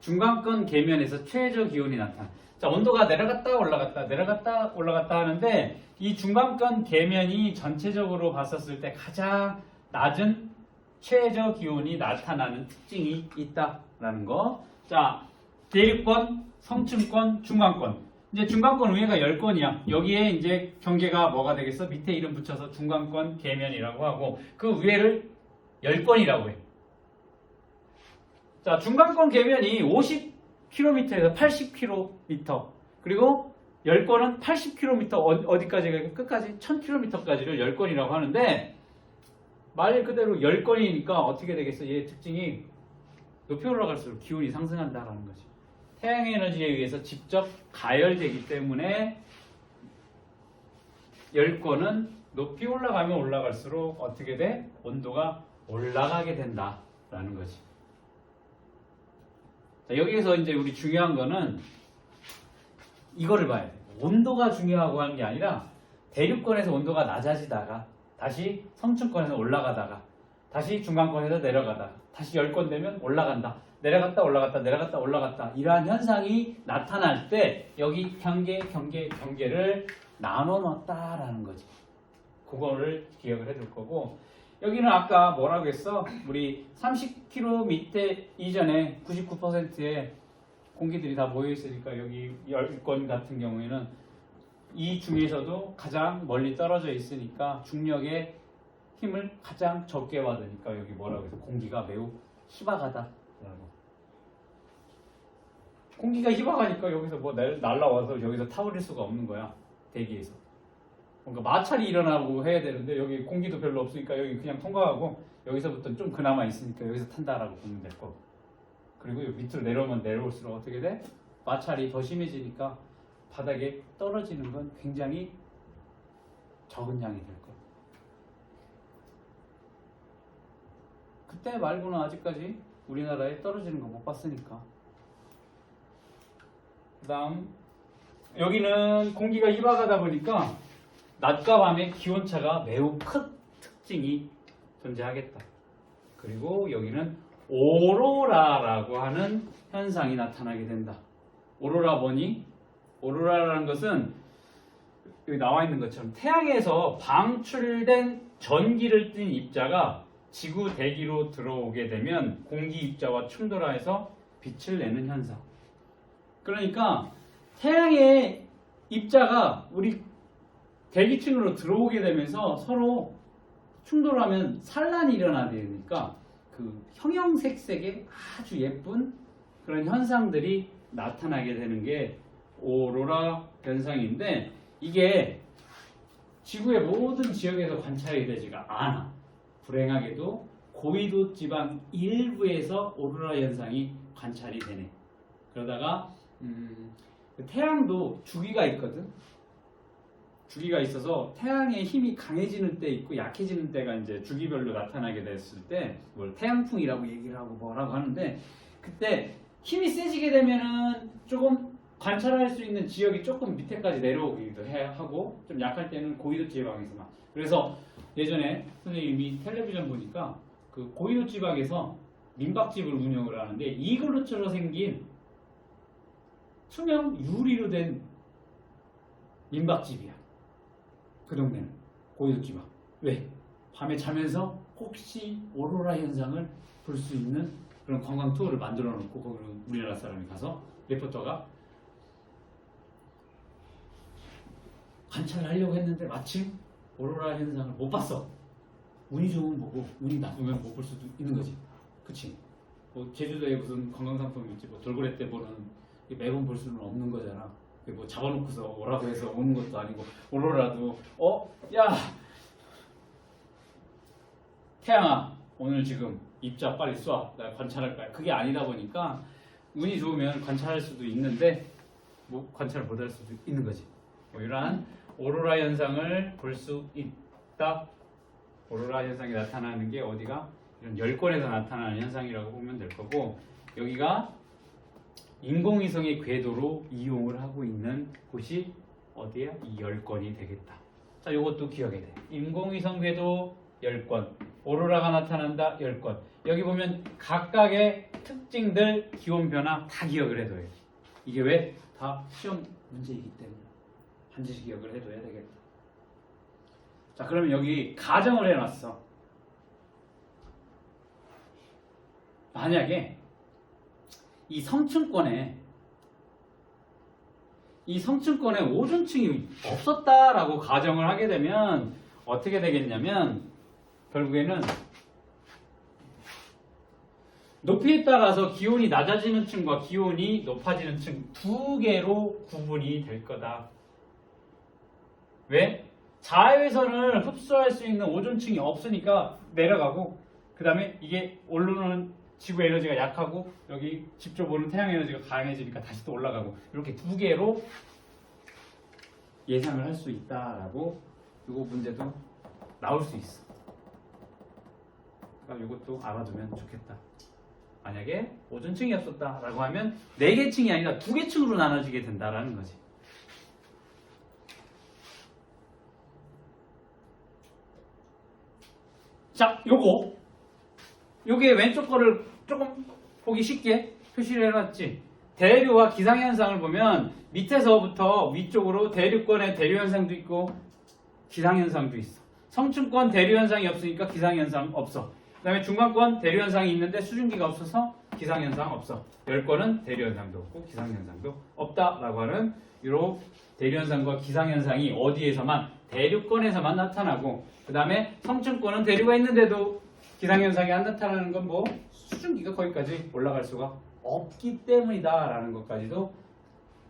중간권 계면에서 최저 기온이 나타나. 자, 온도가 내려갔다 올라갔다 하는데 이 중간권 계면이 전체적으로 봤었을 때 가장 낮은 최저 기온이 나타나는 특징이 있다라는 거. 자, 대륙권, 성층권, 중간권. 이제 중간권 위에가 10권이야. 여기에 이제 경계가 뭐가 되겠어? 밑에 이름 붙여서 중간권 계면이라고 하고 그 위에를 10권이라고 해. 자, 중간권 계면이 50km에서 80km 그리고 열권은 80km 어디까지 끝까지 1000km까지를 열권이라고 하는데 말 그대로 열권이니까 어떻게 되겠어? 얘의 특징이 높이 올라갈수록 기온이 상승한다라는 거지. 태양의 에너지에 의해서 직접 가열되기 때문에 열권은 높이 올라가면 올라갈수록 어떻게 돼? 온도가 올라가게 된다라는 거지. 자, 여기에서 이제 우리 중요한 거는 이거를 봐야 돼. 온도가 중요하고 하는 게 아니라 대륙권에서 온도가 낮아지다가 다시 성층권에서 올라가다가 다시 중간권에서 내려가다가 다시 열권 되면 올라간다. 내려갔다 올라갔다 내려갔다 올라갔다 이러한 현상이 나타날 때 여기 경계를 나눠 놨다라는 거지. 그거를 기억을 해둘 거고 여기는 아까 뭐라고 했어? 우리 30km 밑에 이전에 99%의 공기들이 다 모여 있으니까 여기 열권 같은 경우에는 이 중에서도 가장 멀리 떨어져 있으니까 중력의 힘을 가장 적게 받으니까 여기 뭐라고 해서 공기가 매우 희박하다라고. 공기가 희박하니까 여기서 뭐 날라와서 여기서 타버릴 수가 없는 거야. 대기에서. 뭔가 마찰이 일어나고 해야 되는데 여기 공기도 별로 없으니까 여기 그냥 통과하고 여기서부터 좀 그나마 있으니까 여기서 탄다라고 보면 될 거고. 그리고 여기 밑으로 내려오면 내려올수록 어떻게 돼? 마찰이 더 심해지니까 바닥에 떨어지는 건 굉장히 적은 양이 될 거야. 그때 말고는 아직까지 우리나라에 떨어지는 거 못 봤으니까. 그 다음 여기는 공기가 희박하다 보니까 낮과 밤의 기온차가 매우 큰 특징이 존재하겠다. 그리고 여기는 오로라라고 하는 현상이 나타나게 된다. 오로라 뭐니? 오로라라는 것은 여기 나와 있는 것처럼 태양에서 방출된 전기를 띤 입자가 지구 대기로 들어오게 되면 공기 입자와 충돌하여서 빛을 내는 현상. 그러니까 태양의 입자가 우리 대기층으로 들어오게 되면서 서로 충돌하면 산란이 일어나니까 그 형형색색의 아주 예쁜 그런 현상들이 나타나게 되는 게 오로라 현상인데 이게 지구의 모든 지역에서 관찰이 되지가 않아. 불행하게도 고위도 지방 일부에서 오로라 현상이 관찰이 되네. 그러다가 태양도 주기가 있거든. 주기가 있어서 태양의 힘이 강해지는 때 있고 약해지는 때가 이제 주기별로 나타나게 됐을 때 뭘 태양풍이라고 얘기를 하고 뭐라고 하는데 그때 힘이 세지게 되면은 조금 관찰할 수 있는 지역이 조금 밑에까지 내려오기도 하고 좀 약할 때는 고위도 지방에서만. 그래서 예전에 선생님이 텔레비전 보니까 그 고위도 지방에서 민박집을 운영을 하는데 이글루처럼 생긴 투명 유리로 된 민박집이야. 그 동네는 고위도 지방. 왜? 밤에 자면서 혹시 오로라 현상을 볼 수 있는 그런 관광 투어를 만들어 놓고 거기로 우리나라 사람이 가서 리포터가 관찰을 하려고 했는데 마침 오로라 현상을 못 봤어. 운이 좋으면 보고 운이 나쁘면 못 볼 수도 있는 거지. 그치? 뭐 제주도에 무슨 관광상품이 있지 뭐 돌고래 때 보는 매번 볼 수는 없는 거잖아. 뭐 잡아놓고서 오라고 해서 오는 것도 아니고 오로라도 야 태양아 오늘 지금 입자 빨리 쏴 나 관찰할 거야. 그게 아니다 보니까 운이 좋으면 관찰할 수도 있는데 뭐 관찰을 못 할 수도 있는 거지. 뭐 이러한 오로라 현상을 볼 수 있다. 오로라 현상이 나타나는 게 어디가 이런 열권에서 나타나는 현상이라고 보면 될 거고 여기가 인공위성의 궤도로 이용을 하고 있는 곳이 어디야? 이 열권이 되겠다. 자, 이것도 기억해야 돼. 인공위성 궤도 열권, 오로라가 나타난다 열권. 여기 보면 각각의 특징들, 기온 변화 다 기억을 해둬야 돼. 이게 왜? 다 시험 문제이기 때문에 반드시 기억을 해둬야 되겠다. 자, 그러면 여기 가정을 해놨어. 만약에 이 성층권에 오존층이 없었다라고 가정을 하게 되면 어떻게 되겠냐면 결국에는 높이에 따라서 기온이 낮아지는 층과 기온이 높아지는 층 두 개로 구분이 될 거다. 왜? 자외선을 흡수할 수 있는 오존층이 없으니까 내려가고, 그 다음에 이게 오르는 지구 에너지가 약하고 여기 직접 오는 태양 에너지가 강해지니까 다시 또 올라가고, 이렇게 두 개로 예상을 할 수 있다라고 이거 문제도 나올 수 있어. 그러니까 이것도 알아두면 좋겠다. 만약에 오존층이 없었다라고 하면 4개 층이 아니라 2개 층으로 나눠지게 된다라는 거지. 자, 요게 왼쪽 거를 조금 보기 쉽게 표시를 해놨지. 대류와 기상현상을 보면 밑에서부터 위쪽으로 대류권에 대류현상도 있고 기상현상도 있어. 성층권 대류현상이 없으니까 기상현상 없어. 그 다음에 중간권 대류현상이 있는데 수증기가 없어서 기상현상 없어. 열권은 대류현상도 없고 기상현상도 없다라고 하는 이런 대류현상과 기상현상이 어디에서만 대류권에서만 나타나고, 그 다음에 성층권은 대류가 있는데도 기상현상이 안 나타나는 건 뭐 수증기가 거기까지 올라갈 수가 없기 때문이다라는 것까지도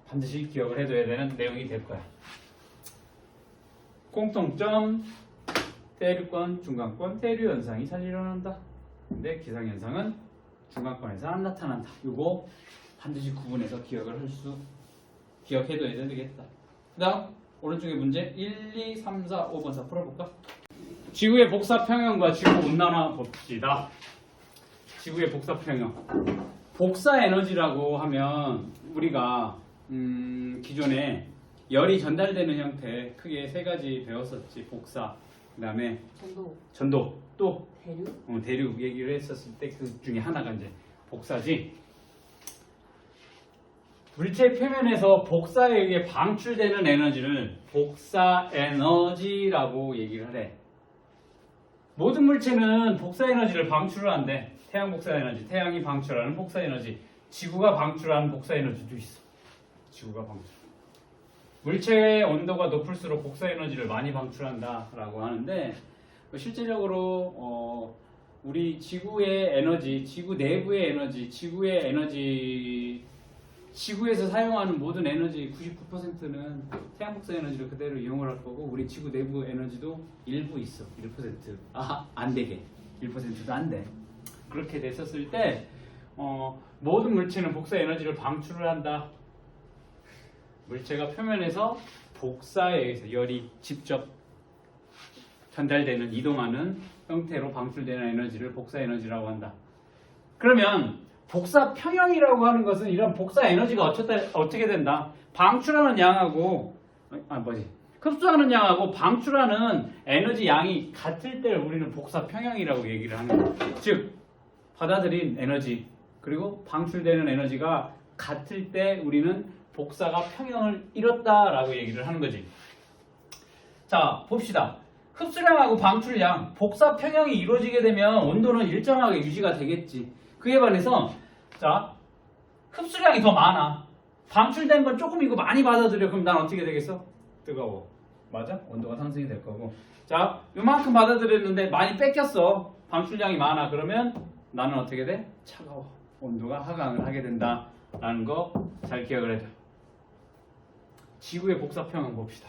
반드시 기억을 해둬야 되는 내용이 될 거야. 공통점 대류권, 중간권, 대류현상이 잘 일어난다. 근데 기상현상은 중간권에서 안 나타난다. 이거 반드시 구분해서 기억해둬야 되겠다. 그 다음 오른쪽에 문제 1, 2, 3, 4, 5번 4 풀어볼까? 지구의 복사 평형과 지구 온난화 봅시다. 지구의 복사 평형. 복사 에너지라고 하면 우리가 기존에 열이 전달되는 형태 크게 3가지 배웠었지. 복사, 그 다음에 전도, 또 대류 얘기를 했었을 때 그 중에 하나가 이제 복사지. 물체 표면에서 복사에 의해 방출되는 에너지를 복사 에너지라고 얘기를 하래. 모든 물체는 복사 에너지를 방출을 한대. 태양 복사 에너지, 태양이 방출하는 복사 에너지, 지구가 방출하는 복사 에너지도 있어. 지구가 방출. 물체의 온도가 높을수록 복사 에너지를 많이 방출한다라고 하는데, 실제적으로 우리 지구의 에너지, 지구 내부의 에너지, 지구의 에너지, 지구에서 사용하는 모든 에너지 99%는 태양 복사 에너지를 그대로 이용을 할 거고, 우리 지구 내부 에너지도 일부 있어. 1%. 안 되게. 1%도 안 돼. 그렇게 됐었을 때 모든 물체는 복사 에너지를 방출을 한다. 물체가 표면에서 복사에 의해서 열이 직접 전달되는, 이동하는 형태로 방출되는 에너지를 복사 에너지라고 한다. 그러면 복사 평형이라고 하는 것은 이런 복사 에너지가 어떻게 된다? 방출하는 양하고 흡수하는 양하고 방출하는 에너지 양이 같을 때를 우리는 복사 평형이라고 얘기를 하는 거야. 즉 받아들인 에너지 그리고 방출되는 에너지가 같을 때 우리는 복사가 평형을 이뤘다라고 얘기를 하는 거지. 자, 봅시다. 흡수량하고 방출량, 복사 평형이 이루어지게 되면 온도는 일정하게 유지가 되겠지. 그에 반해서 자, 흡수량이 더 많아. 방출된 건 조금이고 많이 받아들여. 그럼 난 어떻게 되겠어? 뜨거워. 맞아? 온도가 상승이 될 거고. 자, 요만큼 받아들였는데 많이 뺏겼어. 방출량이 많아. 그러면 나는 어떻게 돼? 차가워. 온도가 하강을 하게 된다라는 거 잘 기억을 해둬. 지구의 복사평형 봅시다.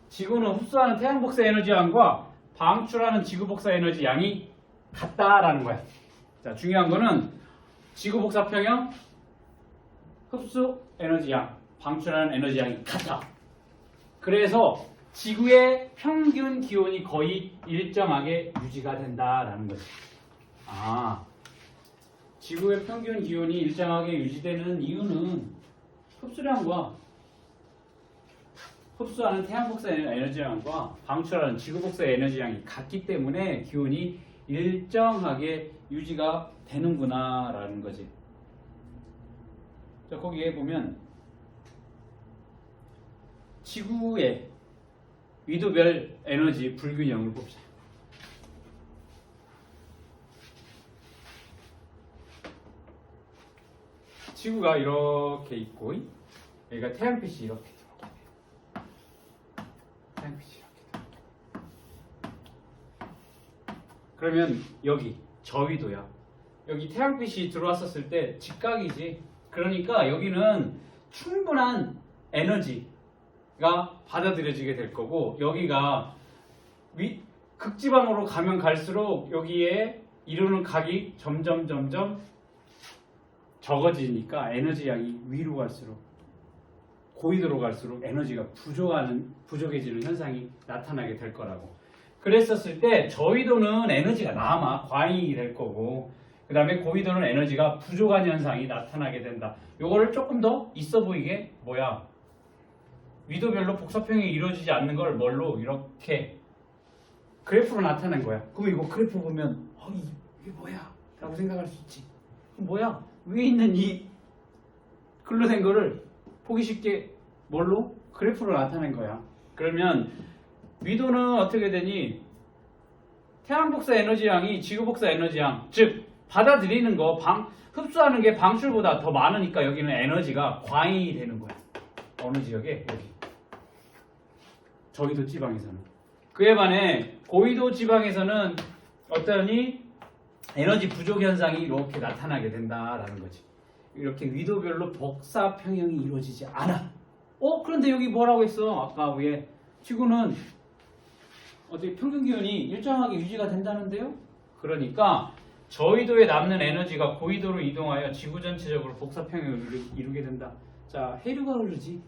지구는 흡수하는 태양 복사 에너지 양과 방출하는 지구 복사 에너지 양이 같다라는 거야. 자, 중요한 거는 지구 복사평형, 흡수 에너지 양, 방출하는 에너지 양이 같아. 그래서 지구의 평균 기온이 거의 일정하게 유지가 된다라는 거지. 지구의 평균 기온이 일정하게 유지되는 이유는 흡수량과 흡수하는 태양 복사 에너지량과 방출하는 지구 복사 에너지량이 같기 때문에 기온이 일정하게 유지가 되는구나 라는 거지. 자, 거기에 보면 지구의 위도별 에너지 불균형을 봅시다. 지구가 이렇게 있고 여기가 태양빛이 이렇게 들어오게 돼요. 태양빛이 이렇게 들어오게. 그러면 여기 저위도야. 여기 태양빛이 들어왔었을 때 직각이지. 그러니까 여기는 충분한 에너지가 받아들여지게 될 거고, 여기가 극지방으로 가면 갈수록 여기에 이루는 각이 점점 적어지니까 에너지 양이 위로 갈수록, 고위도로 갈수록 에너지가 부족해지는 현상이 나타나게 될 거라고. 그랬었을 때 저위도는 에너지가 남아 과잉이 될 거고, 그 다음에 고위도는 에너지가 부족한 현상이 나타나게 된다. 요거를 조금 더 있어 보이게 위도별로 복사평형이 이루어지지 않는 걸 뭘로 이렇게 그래프로 나타낸 거야. 그럼 이거 그래프 보면 이게 뭐야? 라고 생각할 수 있지. 뭐야? 위에 있는 이 글로 된 거를 보기 쉽게 뭘로? 그래프로 나타낸 거야. 그러면 위도는 어떻게 되니? 태양 복사 에너지 양이 지구 복사 에너지 양, 즉 받아들이는 거, 흡수하는 게 방출보다 더 많으니까 여기는 에너지가 과잉이 되는 거야. 어느 지역에? 여기. 저위도 지방에서는. 그에 반해 고위도 지방에서는 어떠니? 에너지 부족 현상이 이렇게 나타나게 된다라는 거지. 이렇게 위도별로 복사 평형이 이루어지지 않아. 그런데 여기 뭐라고 했어? 아까 위에 지구는 어떻게 평균 기온이 일정하게 유지가 된다는데요? 그러니까 저위도에 남는 에너지가 고위도로 이동하여 지구 전체적으로 복사 평형을 이루게 된다. 자, 해류가 흐르지.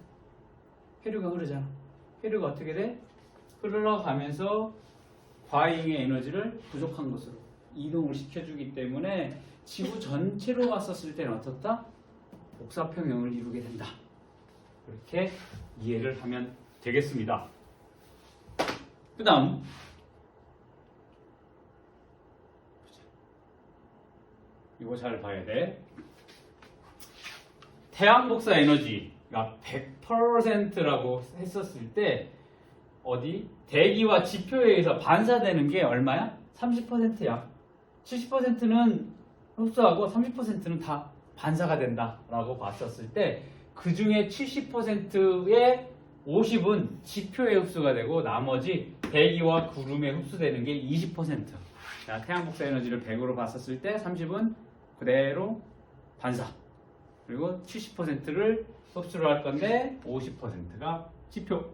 해류가 흐르잖아. 해류가 어떻게 돼? 흘러가면서 과잉의 에너지를 부족한 것으로 이동을 시켜주기 때문에 지구 전체로 봤었을 때는 어떻다? 복사평형을 이루게 된다. 이렇게 이해를 하면 되겠습니다. 그 다음 이거 잘 봐야 돼. 태양 복사 에너지가 100%라고 했었을 때 대기와 지표에 의해서 반사되는 게 얼마야? 30%야. 70%는 흡수하고 30%는 다 반사가 된다라고 봤었을 때 그 중에 70%의 50은 지표에 흡수가 되고 나머지 대기와 구름에 흡수되는 게 20%. 자, 태양 복사 에너지를 100으로 봤었을 때 30은 그대로 반사. 그리고 70%를 흡수를 할 건데 50%가 지표.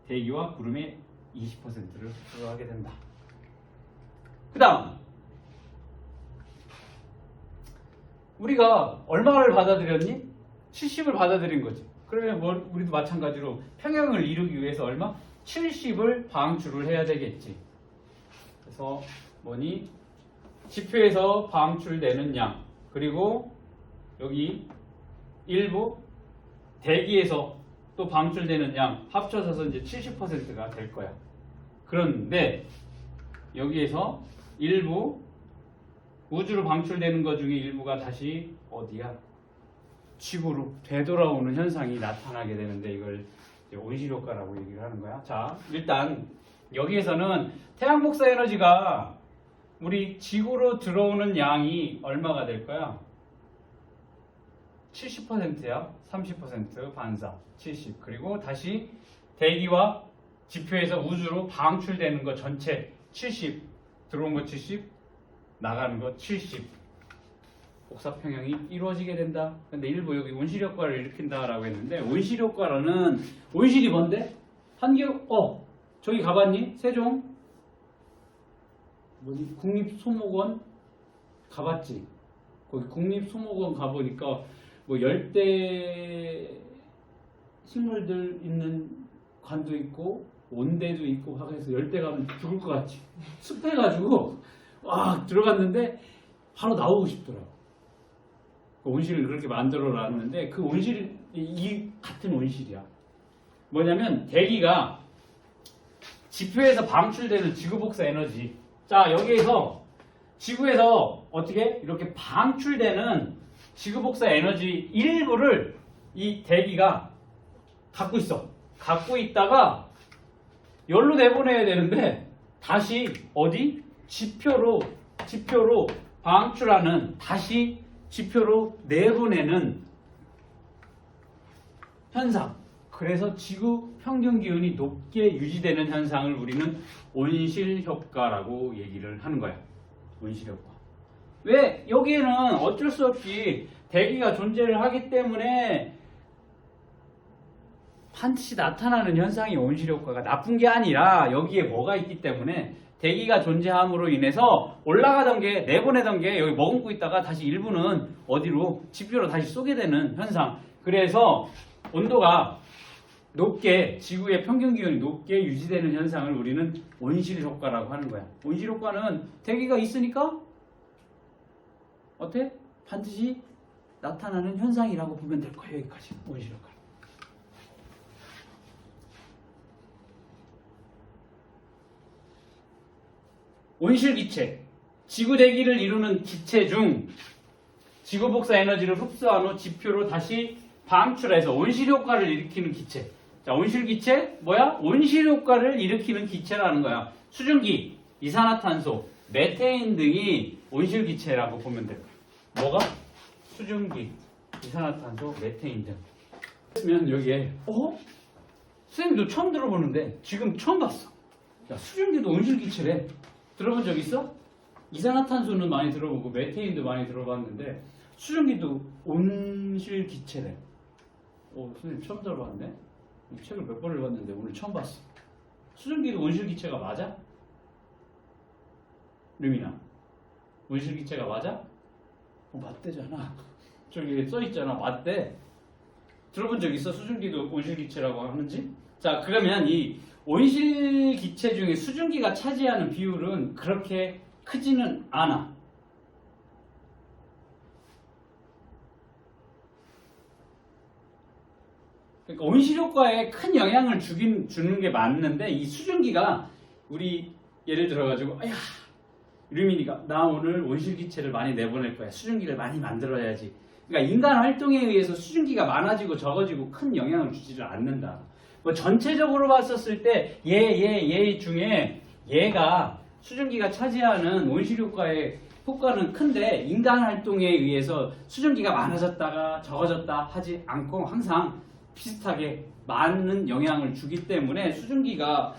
대기와 구름의 20%를 흡수를 하게 된다. 그 다음 우리가 얼마를 받아들였니? 70을 받아들인 거지. 그러면 우리도 마찬가지로 평형을 이루기 위해서 얼마? 70을 방출을 해야 되겠지. 그래서 지표에서 방출되는 양, 그리고 여기 일부 대기에서 또 방출되는 양 합쳐져서 이제 70%가 될 거야. 그런데 여기에서 일부 우주로 방출되는 것 중에 일부가 다시 어디야? 지구로 되돌아오는 현상이 나타나게 되는데 이걸 이제 온실 효과라고 얘기를 하는 거야. 자, 일단 여기에서는 태양 복사 에너지가 우리 지구로 들어오는 양이 얼마가 될 거야? 70%야. 30% 반사 70. 그리고 다시 대기와 지표에서 우주로 방출되는 거 전체 70. 들어온 거 70. 나가는 거 70. 복사평형이 이루어지게 된다. 근데 일부 여기 온실 효과를 일으킨다라고 했는데 온실 효과로는 온실이 뭔데? 저기 가봤니? 세종? 국립소목원 가봤지? 거기 국립소목원 가보니까 열대 식물들 있는 관도 있고 온대도 있고 해서 열대 가면 죽을 것 같지. 습해가지고 들어갔는데 바로 나오고 싶더라고. 그 온실을 그렇게 만들어 놨는데 그 온실이 이 같은 온실이야. 뭐냐면 대기가 지표에서 방출되는 지구 복사 에너지. 자, 여기에서 지구에서 어떻게 이렇게 방출되는 지구 복사 에너지 일부를 이 대기가 갖고 있어. 갖고 있다가 열로 내보내야 되는데 다시 지표로 방출하는, 다시 지표로 내보내는 현상. 그래서 지구 평균 기온이 높게 유지되는 현상을 우리는 온실 효과라고 얘기를 하는 거야. 온실 효과. 왜? 여기에는 어쩔 수 없이 대기가 존재를 하기 때문에 반드시 나타나는 현상이 온실 효과가 나쁜 게 아니라 여기에 뭐가 있기 때문에 대기가 존재함으로 인해서 올라가던 게 내보내던 게 여기 머금고 있다가 다시 일부는 어디로 지표로 다시 쏘게 되는 현상. 그래서 온도가 높게 지구의 평균 기온이 높게 유지되는 현상을 우리는 온실 효과라고 하는 거야. 온실 효과는 대기가 있으니까 어때? 반드시 나타나는 현상이라고 보면 될 거예요. 여기까지 온실 효과. 온실 기체, 지구 대기를 이루는 기체 중 지구 복사 에너지를 흡수한 후 지표로 다시 방출해서 온실 효과를 일으키는 기체. 자, 온실 기체 뭐야? 온실 효과를 일으키는 기체라는 거야. 수증기, 이산화탄소, 메테인 등이 온실 기체라고 보면 될 거야. 뭐가? 수증기, 이산화탄소, 메테인 등. 그러면 여기에 선생님도 처음 들어보는데 지금 처음 봤어. 야, 수증기도 온실 기체래. 들어본 적 있어? 이산화탄소는 많이 들어보고 메테인도 많이 들어봤는데 수증기도 온실 기체래. 선생님 처음 들어봤네. 이 책을 몇 번을 봤는데 오늘 처음 봤어. 수증기도 온실 기체가 맞아? 류민아, 온실 기체가 맞아? 맞대잖아. 저기 써 있잖아. 맞대. 들어본 적 있어? 수증기도 온실 기체라고 하는지? 자, 그러면 이 온실 기체 중에 수증기가 차지하는 비율은 그렇게 크지는 않아. 그러니까 온실 효과에 큰 영향을 주는 게 맞는데 이 수증기가 우리 예를 들어가지고 류민이가 나 오늘 온실 기체를 많이 내보낼 거야. 수증기를 많이 만들어야지. 그러니까 인간 활동에 의해서 수증기가 많아지고 적어지고 큰 영향을 주지를 않는다. 뭐 전체적으로 봤었을 때 얘 중에 얘가 수증기가 차지하는 온실 효과의 효과는 큰데 인간 활동에 의해서 수증기가 많아졌다가 적어졌다 하지 않고 항상 비슷하게 많은 영향을 주기 때문에 수증기가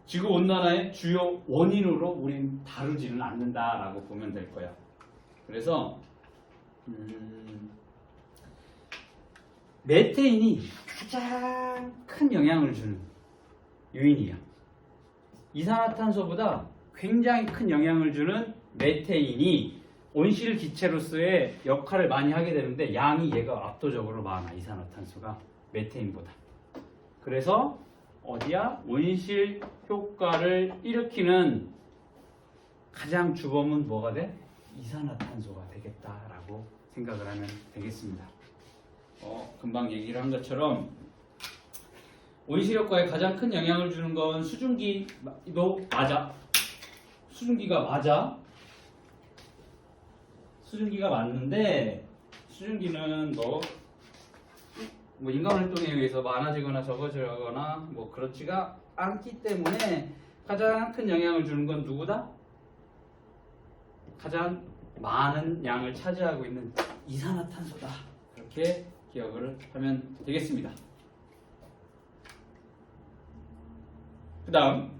지구 온난화의 주요 원인으로 우린 다루지는 않는다라고 보면 될 거야. 그래서 메테인이 가장 큰 영향을 주는 요인이야. 이산화탄소보다 굉장히 큰 영향을 주는 메테인이 온실 기체로서의 역할을 많이 하게 되는데 양이 얘가 압도적으로 많아. 이산화탄소가 메테인보다. 그래서 어디야? 온실 효과를 일으키는 가장 주범은 뭐가 돼? 이산화탄소가 되겠다라고 생각을 하면 되겠습니다. 금방 얘기를 한 것처럼 온실 효과에 가장 큰 영향을 주는 건 수증기도 맞아. 수증기가 맞아. 수증기가 맞는데 수증기는 뭐 인간 활동에 의해서 많아지거나 적어지거나 뭐 그렇지가 않기 때문에 가장 큰 영향을 주는 건 누구다? 가장 많은 양을 차지하고 있는 이산화탄소다. 그렇게 기억을 하면 되겠습니다. 그 다음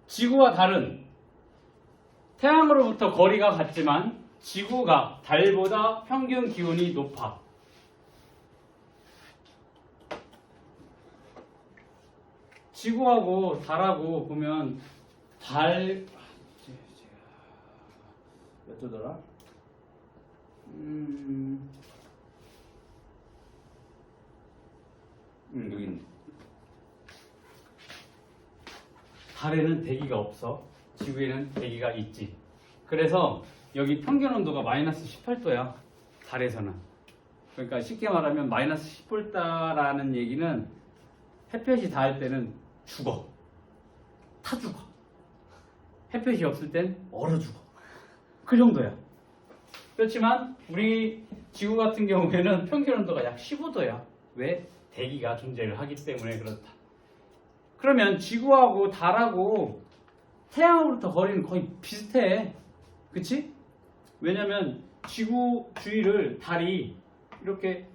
지구와 달은 태양으로부터 거리가 같지만 지구가 달보다 평균 기온이 높아. 지구하고 달하고 보면 달 몇 도더라? 여기 있네. 달에는 대기가 없어. 지구에는 대기가 있지. 그래서 여기 평균 온도가 마이너스 18도야. 달에서는. 그러니까 쉽게 말하면 마이너스 18도라는 얘기는 햇볕이 닿을 때는 죽어. 타 죽어. 햇볕이 없을 땐 얼어 죽어. 그 정도야. 그렇지만 우리 지구 같은 경우에는 평균 온도가 약 15도야. 왜? 대기가 존재를 하기 때문에 그렇다. 그러면 지구하고 달하고 태양으로부터 거리는 거의 비슷해. 그치? 왜냐면 지구 주위를 달이 이렇게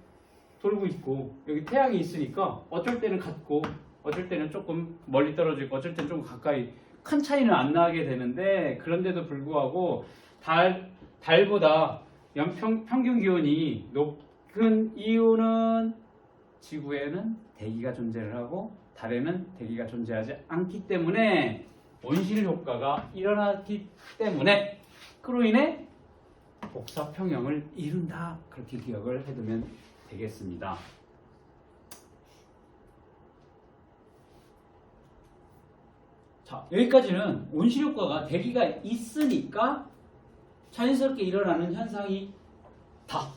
돌고 있고 여기 태양이 있으니까 어쩔 때는 같고 어쩔 때는 조금 멀리 떨어져 있고 어쩔 때는 좀 가까이 큰 차이는 안 나게 되는데 그런데도 불구하고 달보다 평균 기온이 높은 이유는 지구에는 대기가 존재를 하고 달에는 대기가 존재하지 않기 때문에 온실 효과가 일어나기 때문에 그로 인해 복사평형을 이룬다. 그렇게 기억을 해두면 되겠습니다. 자, 여기까지는 온실 효과가 대기가 있으니까 자연스럽게 일어나는 현상이 다.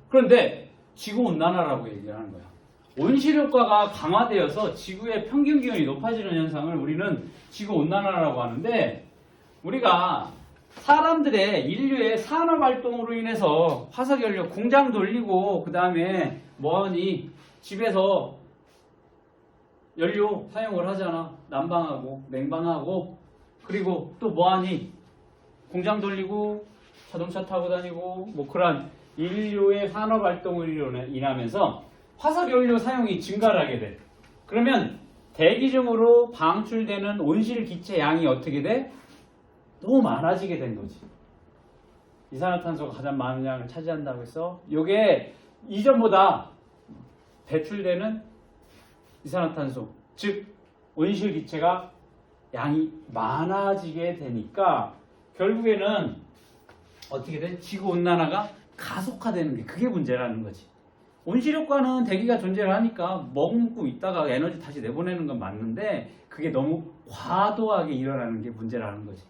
그런데 지구온난화라고 얘기를 하는 거야. 온실 효과가 강화되어서 지구의 평균 기온이 높아지는 현상을 우리는 지구온난화라고 하는데 우리가 사람들의 인류의 산업 활동으로 인해서 화석연료 공장 돌리고 그 다음에 뭐하니 집에서 연료 사용을 하잖아. 난방하고 냉방하고 그리고 또 뭐하니 공장 돌리고 자동차 타고 다니고 뭐 그런 인류의 산업 활동을 인하면서 화석연료 사용이 증가를 하게 돼. 그러면 대기적으로 방출되는 온실 기체 양이 어떻게 돼? 너무 많아지게 된 거지. 이산화탄소가 가장 많은 양을 차지한다고 해서 이게 이전보다 배출되는 이산화탄소, 즉 온실 기체가 양이 많아지게 되니까 결국에는 어떻게 돼? 지구온난화가 가속화되는 게 그게 문제라는 거지. 온실 효과는 대기가 존재를 하니까 머금고 있다가 에너지 다시 내보내는 건 맞는데 그게 너무 과도하게 일어나는 게 문제라는 거지.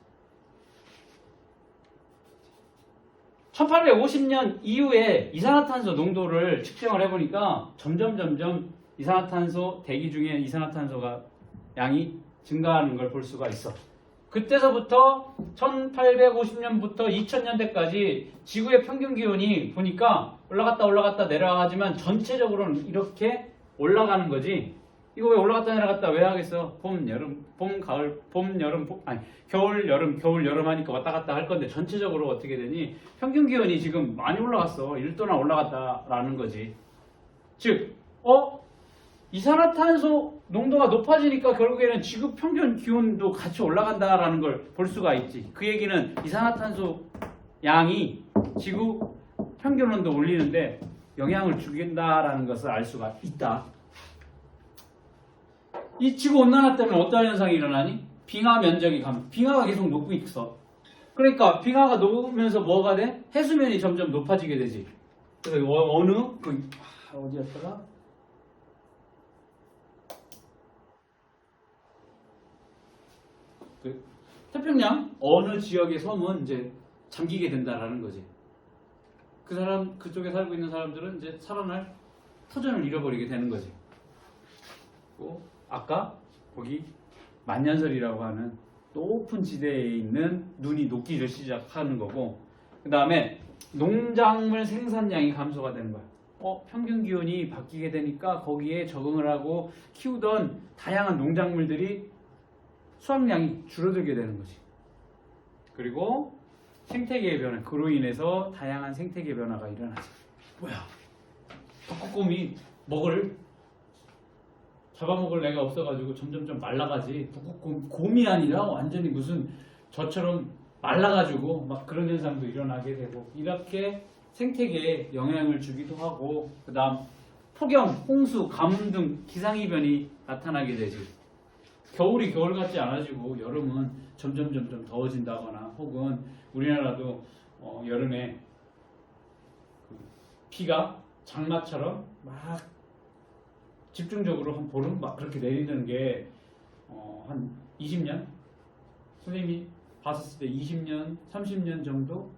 1850년 이후에 이산화탄소 농도를 측정을 해보니까 점점 이산화탄소 대기 중에 이산화탄소가 양이 증가하는 걸 볼 수가 있어. 그때서부터 1850년부터 2000년대까지 지구의 평균 기온이 보니까 올라갔다 내려가지만 전체적으로는 이렇게 올라가는 거지. 이거 왜 올라갔다 내려갔다 왜 하겠어? 봄, 여름, 봄, 가을, 봄, 여름, 겨울, 여름, 겨울, 여름 하니까 왔다 갔다 할 건데 전체적으로 어떻게 되니? 평균 기온이 지금 많이 올라갔어. 1도나 올라갔다라는 거지. 즉, 이산화탄소 농도가 높아지니까 결국에는 지구 평균 기온도 같이 올라간다라는 걸 볼 수가 있지. 그 얘기는 이산화탄소 양이 지구 평균 온도 올리는데 영향을 주긴다라는 것을 알 수가 있다. 이 지구 온난화 때문에 어떠한 현상이 일어나니? 빙하 면적이 빙하가 계속 녹고 있어. 그러니까 빙하가 녹으면서 뭐가 돼? 해수면이 점점 높아지게 되지. 그래서 어디였더라? 그 태평양 어느 지역의 섬은 이제 잠기게 된다라는 거지. 그쪽에 살고 있는 사람들은 이제 살아날 터전을 잃어버리게 되는 거지. 아까 거기 만년설이라고 하는 높은 지대에 있는 눈이 녹기를 시작하는 거고, 그 다음에 농작물 생산량이 감소가 되는 거야. 평균 기온이 바뀌게 되니까 거기에 적응을 하고 키우던 다양한 농작물들이 수확량이 줄어들게 되는 거지. 그리고 생태계의 변화, 그로 인해서 다양한 생태계 변화가 일어나지. 뭐야? 북극곰이 잡아먹을 애가 없어가지고 점점 말라가지. 북극곰이 아니라 완전히 무슨 저처럼 말라가지고 막 그런 현상도 일어나게 되고, 이렇게 생태계에 영향을 주기도 하고, 그 다음 폭염, 홍수, 가뭄 등 기상이변이 나타나게 되지. 겨울이 겨울 같지 않아지고 여름은 점점 더워진다거나, 혹은 우리나라도 여름에 비가 장마처럼 막 집중적으로 한 보름 막 그렇게 내리는 게 한 20년? 선생님이 봤었을 때 20년, 30년 정도?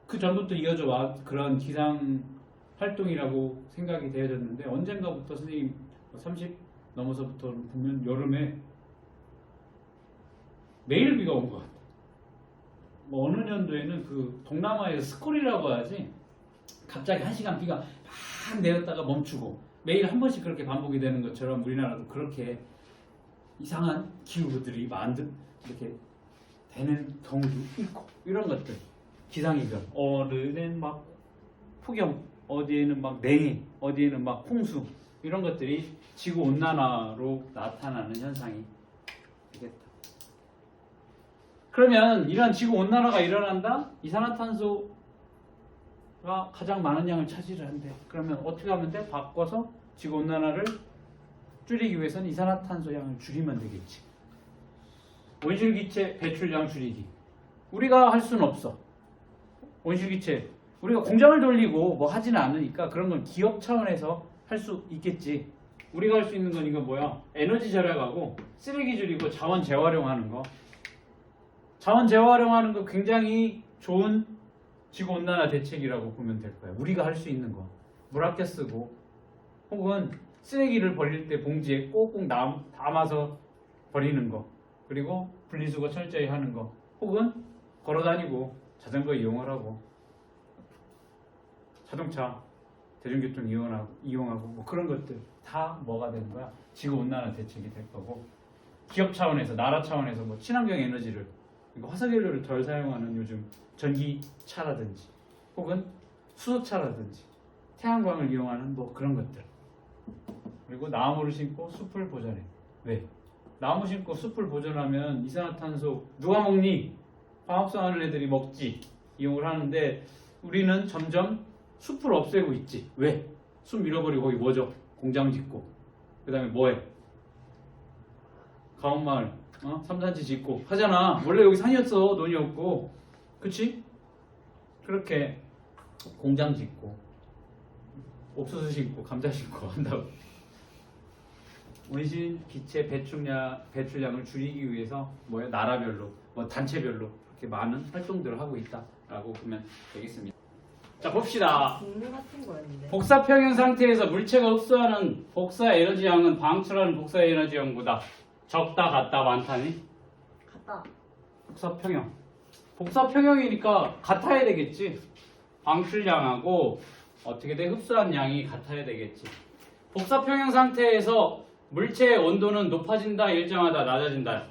그 전부터 이어져 와 그런 기상 활동이라고 생각이 되어졌는데, 언젠가부터 선생님 30 넘어서부터 보면 여름에 매일 비가 온 것 같아. 뭐 어느 년도에는 그 동남아에서 스콜이라고 하지, 갑자기 1시간 비가 막 내렸다가 멈추고 매일 한 번씩 그렇게 반복이 되는 것처럼 우리나라도 그렇게 이상한 기후들이 이렇게 되는 경우도 있고, 이런 것들. 기상이변. 어느는 막 폭염, 어디에는 막 냉해, 어디에는 막 홍수, 이런 것들이 지구온난화로 나타나는 현상이 되겠다. 그러면 이런 지구온난화가 일어난다? 이산화탄소가 가장 많은 양을 차지를 한대. 그러면 어떻게 하면 돼? 바꿔서 지구온난화를 줄이기 위해서는 이산화탄소 양을 줄이면 되겠지. 온실기체 배출량 줄이기. 우리가 할 수는 없어. 온실기체. 우리가 공장을 돌리고 뭐 하지는 않으니까 그런 건 기업 차원에서 할 수 있겠지. 우리가 할 수 있는 건 이거 뭐야? 에너지 절약하고 쓰레기 줄이고 자원 재활용하는 거. 자원 재활용하는 거 굉장히 좋은 지구온난화 대책이라고 보면 될 거야. 우리가 할 수 있는 거. 물 아껴 쓰고 혹은 쓰레기를 버릴 때 봉지에 꼭꼭 담아서 버리는 거. 그리고 분리수거 철저히 하는 거. 혹은 걸어다니고 자전거 이용하라고. 자동차, 대중교통 이용하고 뭐 그런 것들 다 뭐가 되는 거야? 지구온난화 대책이 될 거고 기업 차원에서 나라 차원에서 뭐 친환경 에너지를 그러니까 화석연료를 덜 사용하는 요즘 전기차라든지 혹은 수소차라든지 태양광을 이용하는 뭐 그런 것들 그리고 나무를 심고 숲을 보존해. 왜? 나무 심고 숲을 보존하면 이산화탄소 누가 먹니? 광합성 하는 애들이 먹지. 이용을 하는데 우리는 점점 숲을 없애고 있지. 왜? 숲 밀어버리고 거기 뭐죠? 공장 짓고 그 다음에 뭐해? 가옥마을 삼산지 짓고 하잖아. 원래 여기 산이었어. 논이 없고 그치? 그렇게 공장 짓고 옥수수 심고 감자 심고 한다고. 온실기체 배출량을 줄이기 위해서 뭐야? 나라별로 뭐 단체별로 이렇게 많은 활동들을 하고 있다라고 보면 되겠습니다. 자 봅시다. 동물 같은 거였는데. 복사평형 상태에서 물체가 흡수하는 복사 에너지 양은 방출하는 복사 에너지 양보다 적다, 같다, 많다니? 같다. 복사평형. 복사평형이니까 같아야 되겠지. 방출량하고 어떻게 돼? 흡수한 양이 같아야 되겠지. 복사평형 상태에서 물체의 온도는 높아진다, 일정하다, 낮아진다.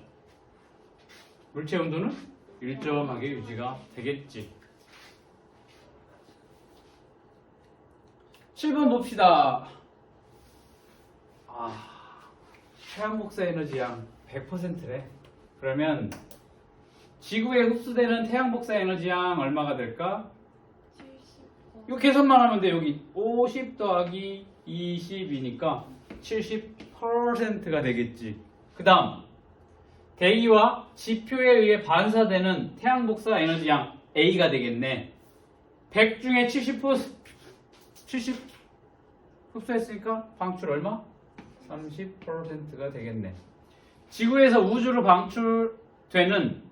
물체 온도는 일정하게 유지가 되겠지. 7번 봅시다. 태양 복사 에너지 양 100%래. 그러면 지구에 흡수되는 태양 복사 에너지 양 얼마가 될까? 70번. 이거 계산만 하면 돼. 여기 50 더하기 20이니까 70%가 되겠지. 그 다음 대기와 지표에 의해 반사되는 태양 복사 에너지 양 A가 되겠네. 100 중에 70 흡수했으니까 방출 얼마? 30%가 되겠네. 지구에서 우주로 방출되는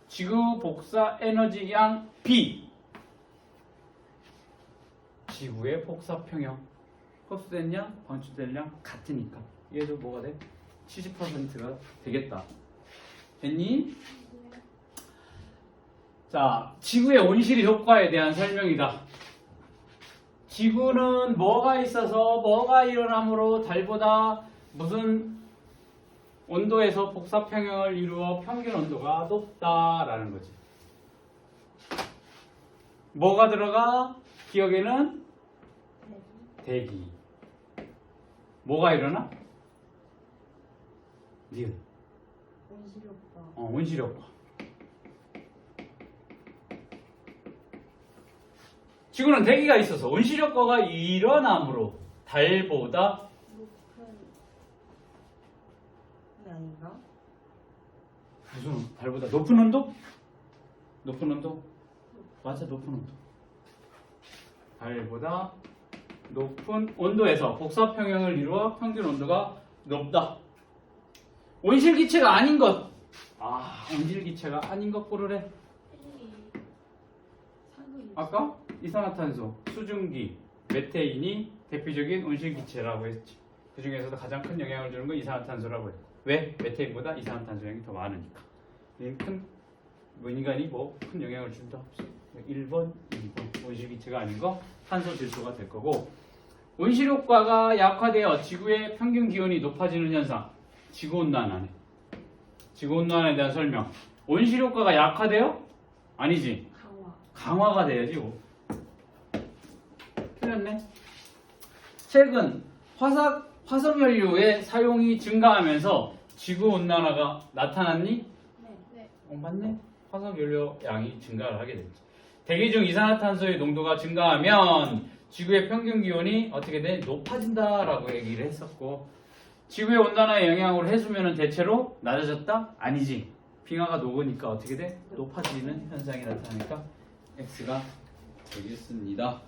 지구 복사 에너지 양 B. 지구의 복사 평형. 흡수된 양, 방출된 양 같으니까. 얘도 뭐가 돼? 70%가 되겠다. 됐니? 자, 지구의 온실 효과에 대한 설명이다. 지구는 뭐가 있어서 뭐가 일어나므로 달보다 무슨 온도에서 복사평형을 이루어 평균 온도가 높다라는 거지. 뭐가 들어가? 기억에는 대기. 뭐가 일어나? 니은. 온실효과. 온실 효과. 지구는 대기가 있어서 온실 효과가 일어나므로 달보다 높은 게 아닌가? 무슨 달보다 높은 온도? 높은 온도? 맞아, 높은 온도. 달보다 높은 온도에서 복사평형을 이루어 평균 온도가 높다. 온실기체가 아닌 것. 온실기체가 아닌 것 고르래. 아까 이산화탄소, 수증기, 메테인이 대표적인 온실기체라고 했지. 그 중에서도 가장 큰 영향을 주는 건 이산화탄소라고 해. 왜? 메테인보다 이산화탄소 양이 더 많으니까. 인간이 뭐 큰 영향을 준다 없어. 1번, 2번 온실기체가 아닌 거 탄소 질소가 될 거고, 온실 효과가 약화되어 지구의 평균 기온이 높아지는 현상. 지구온난화네. 지구온난화에 대한 설명. 온실 효과가 약화돼요? 아니지. 강화가 돼야지. 틀렸네. 최근 화석연료의 사용이 증가하면서 지구온난화가 나타났니? 네. 맞네. 화석연료 양이 증가를 하게 됐지. 대기 중 이산화탄소의 농도가 증가하면 지구의 평균 기온이 어떻게 돼? 높아진다라고 얘기를 했었고, 지구의 온난화의 영향으로 해수면은 대체로 낮아졌다? 아니지. 빙하가 녹으니까 어떻게 돼? 높아지는 현상이 나타나니까 X가 되겠습니다.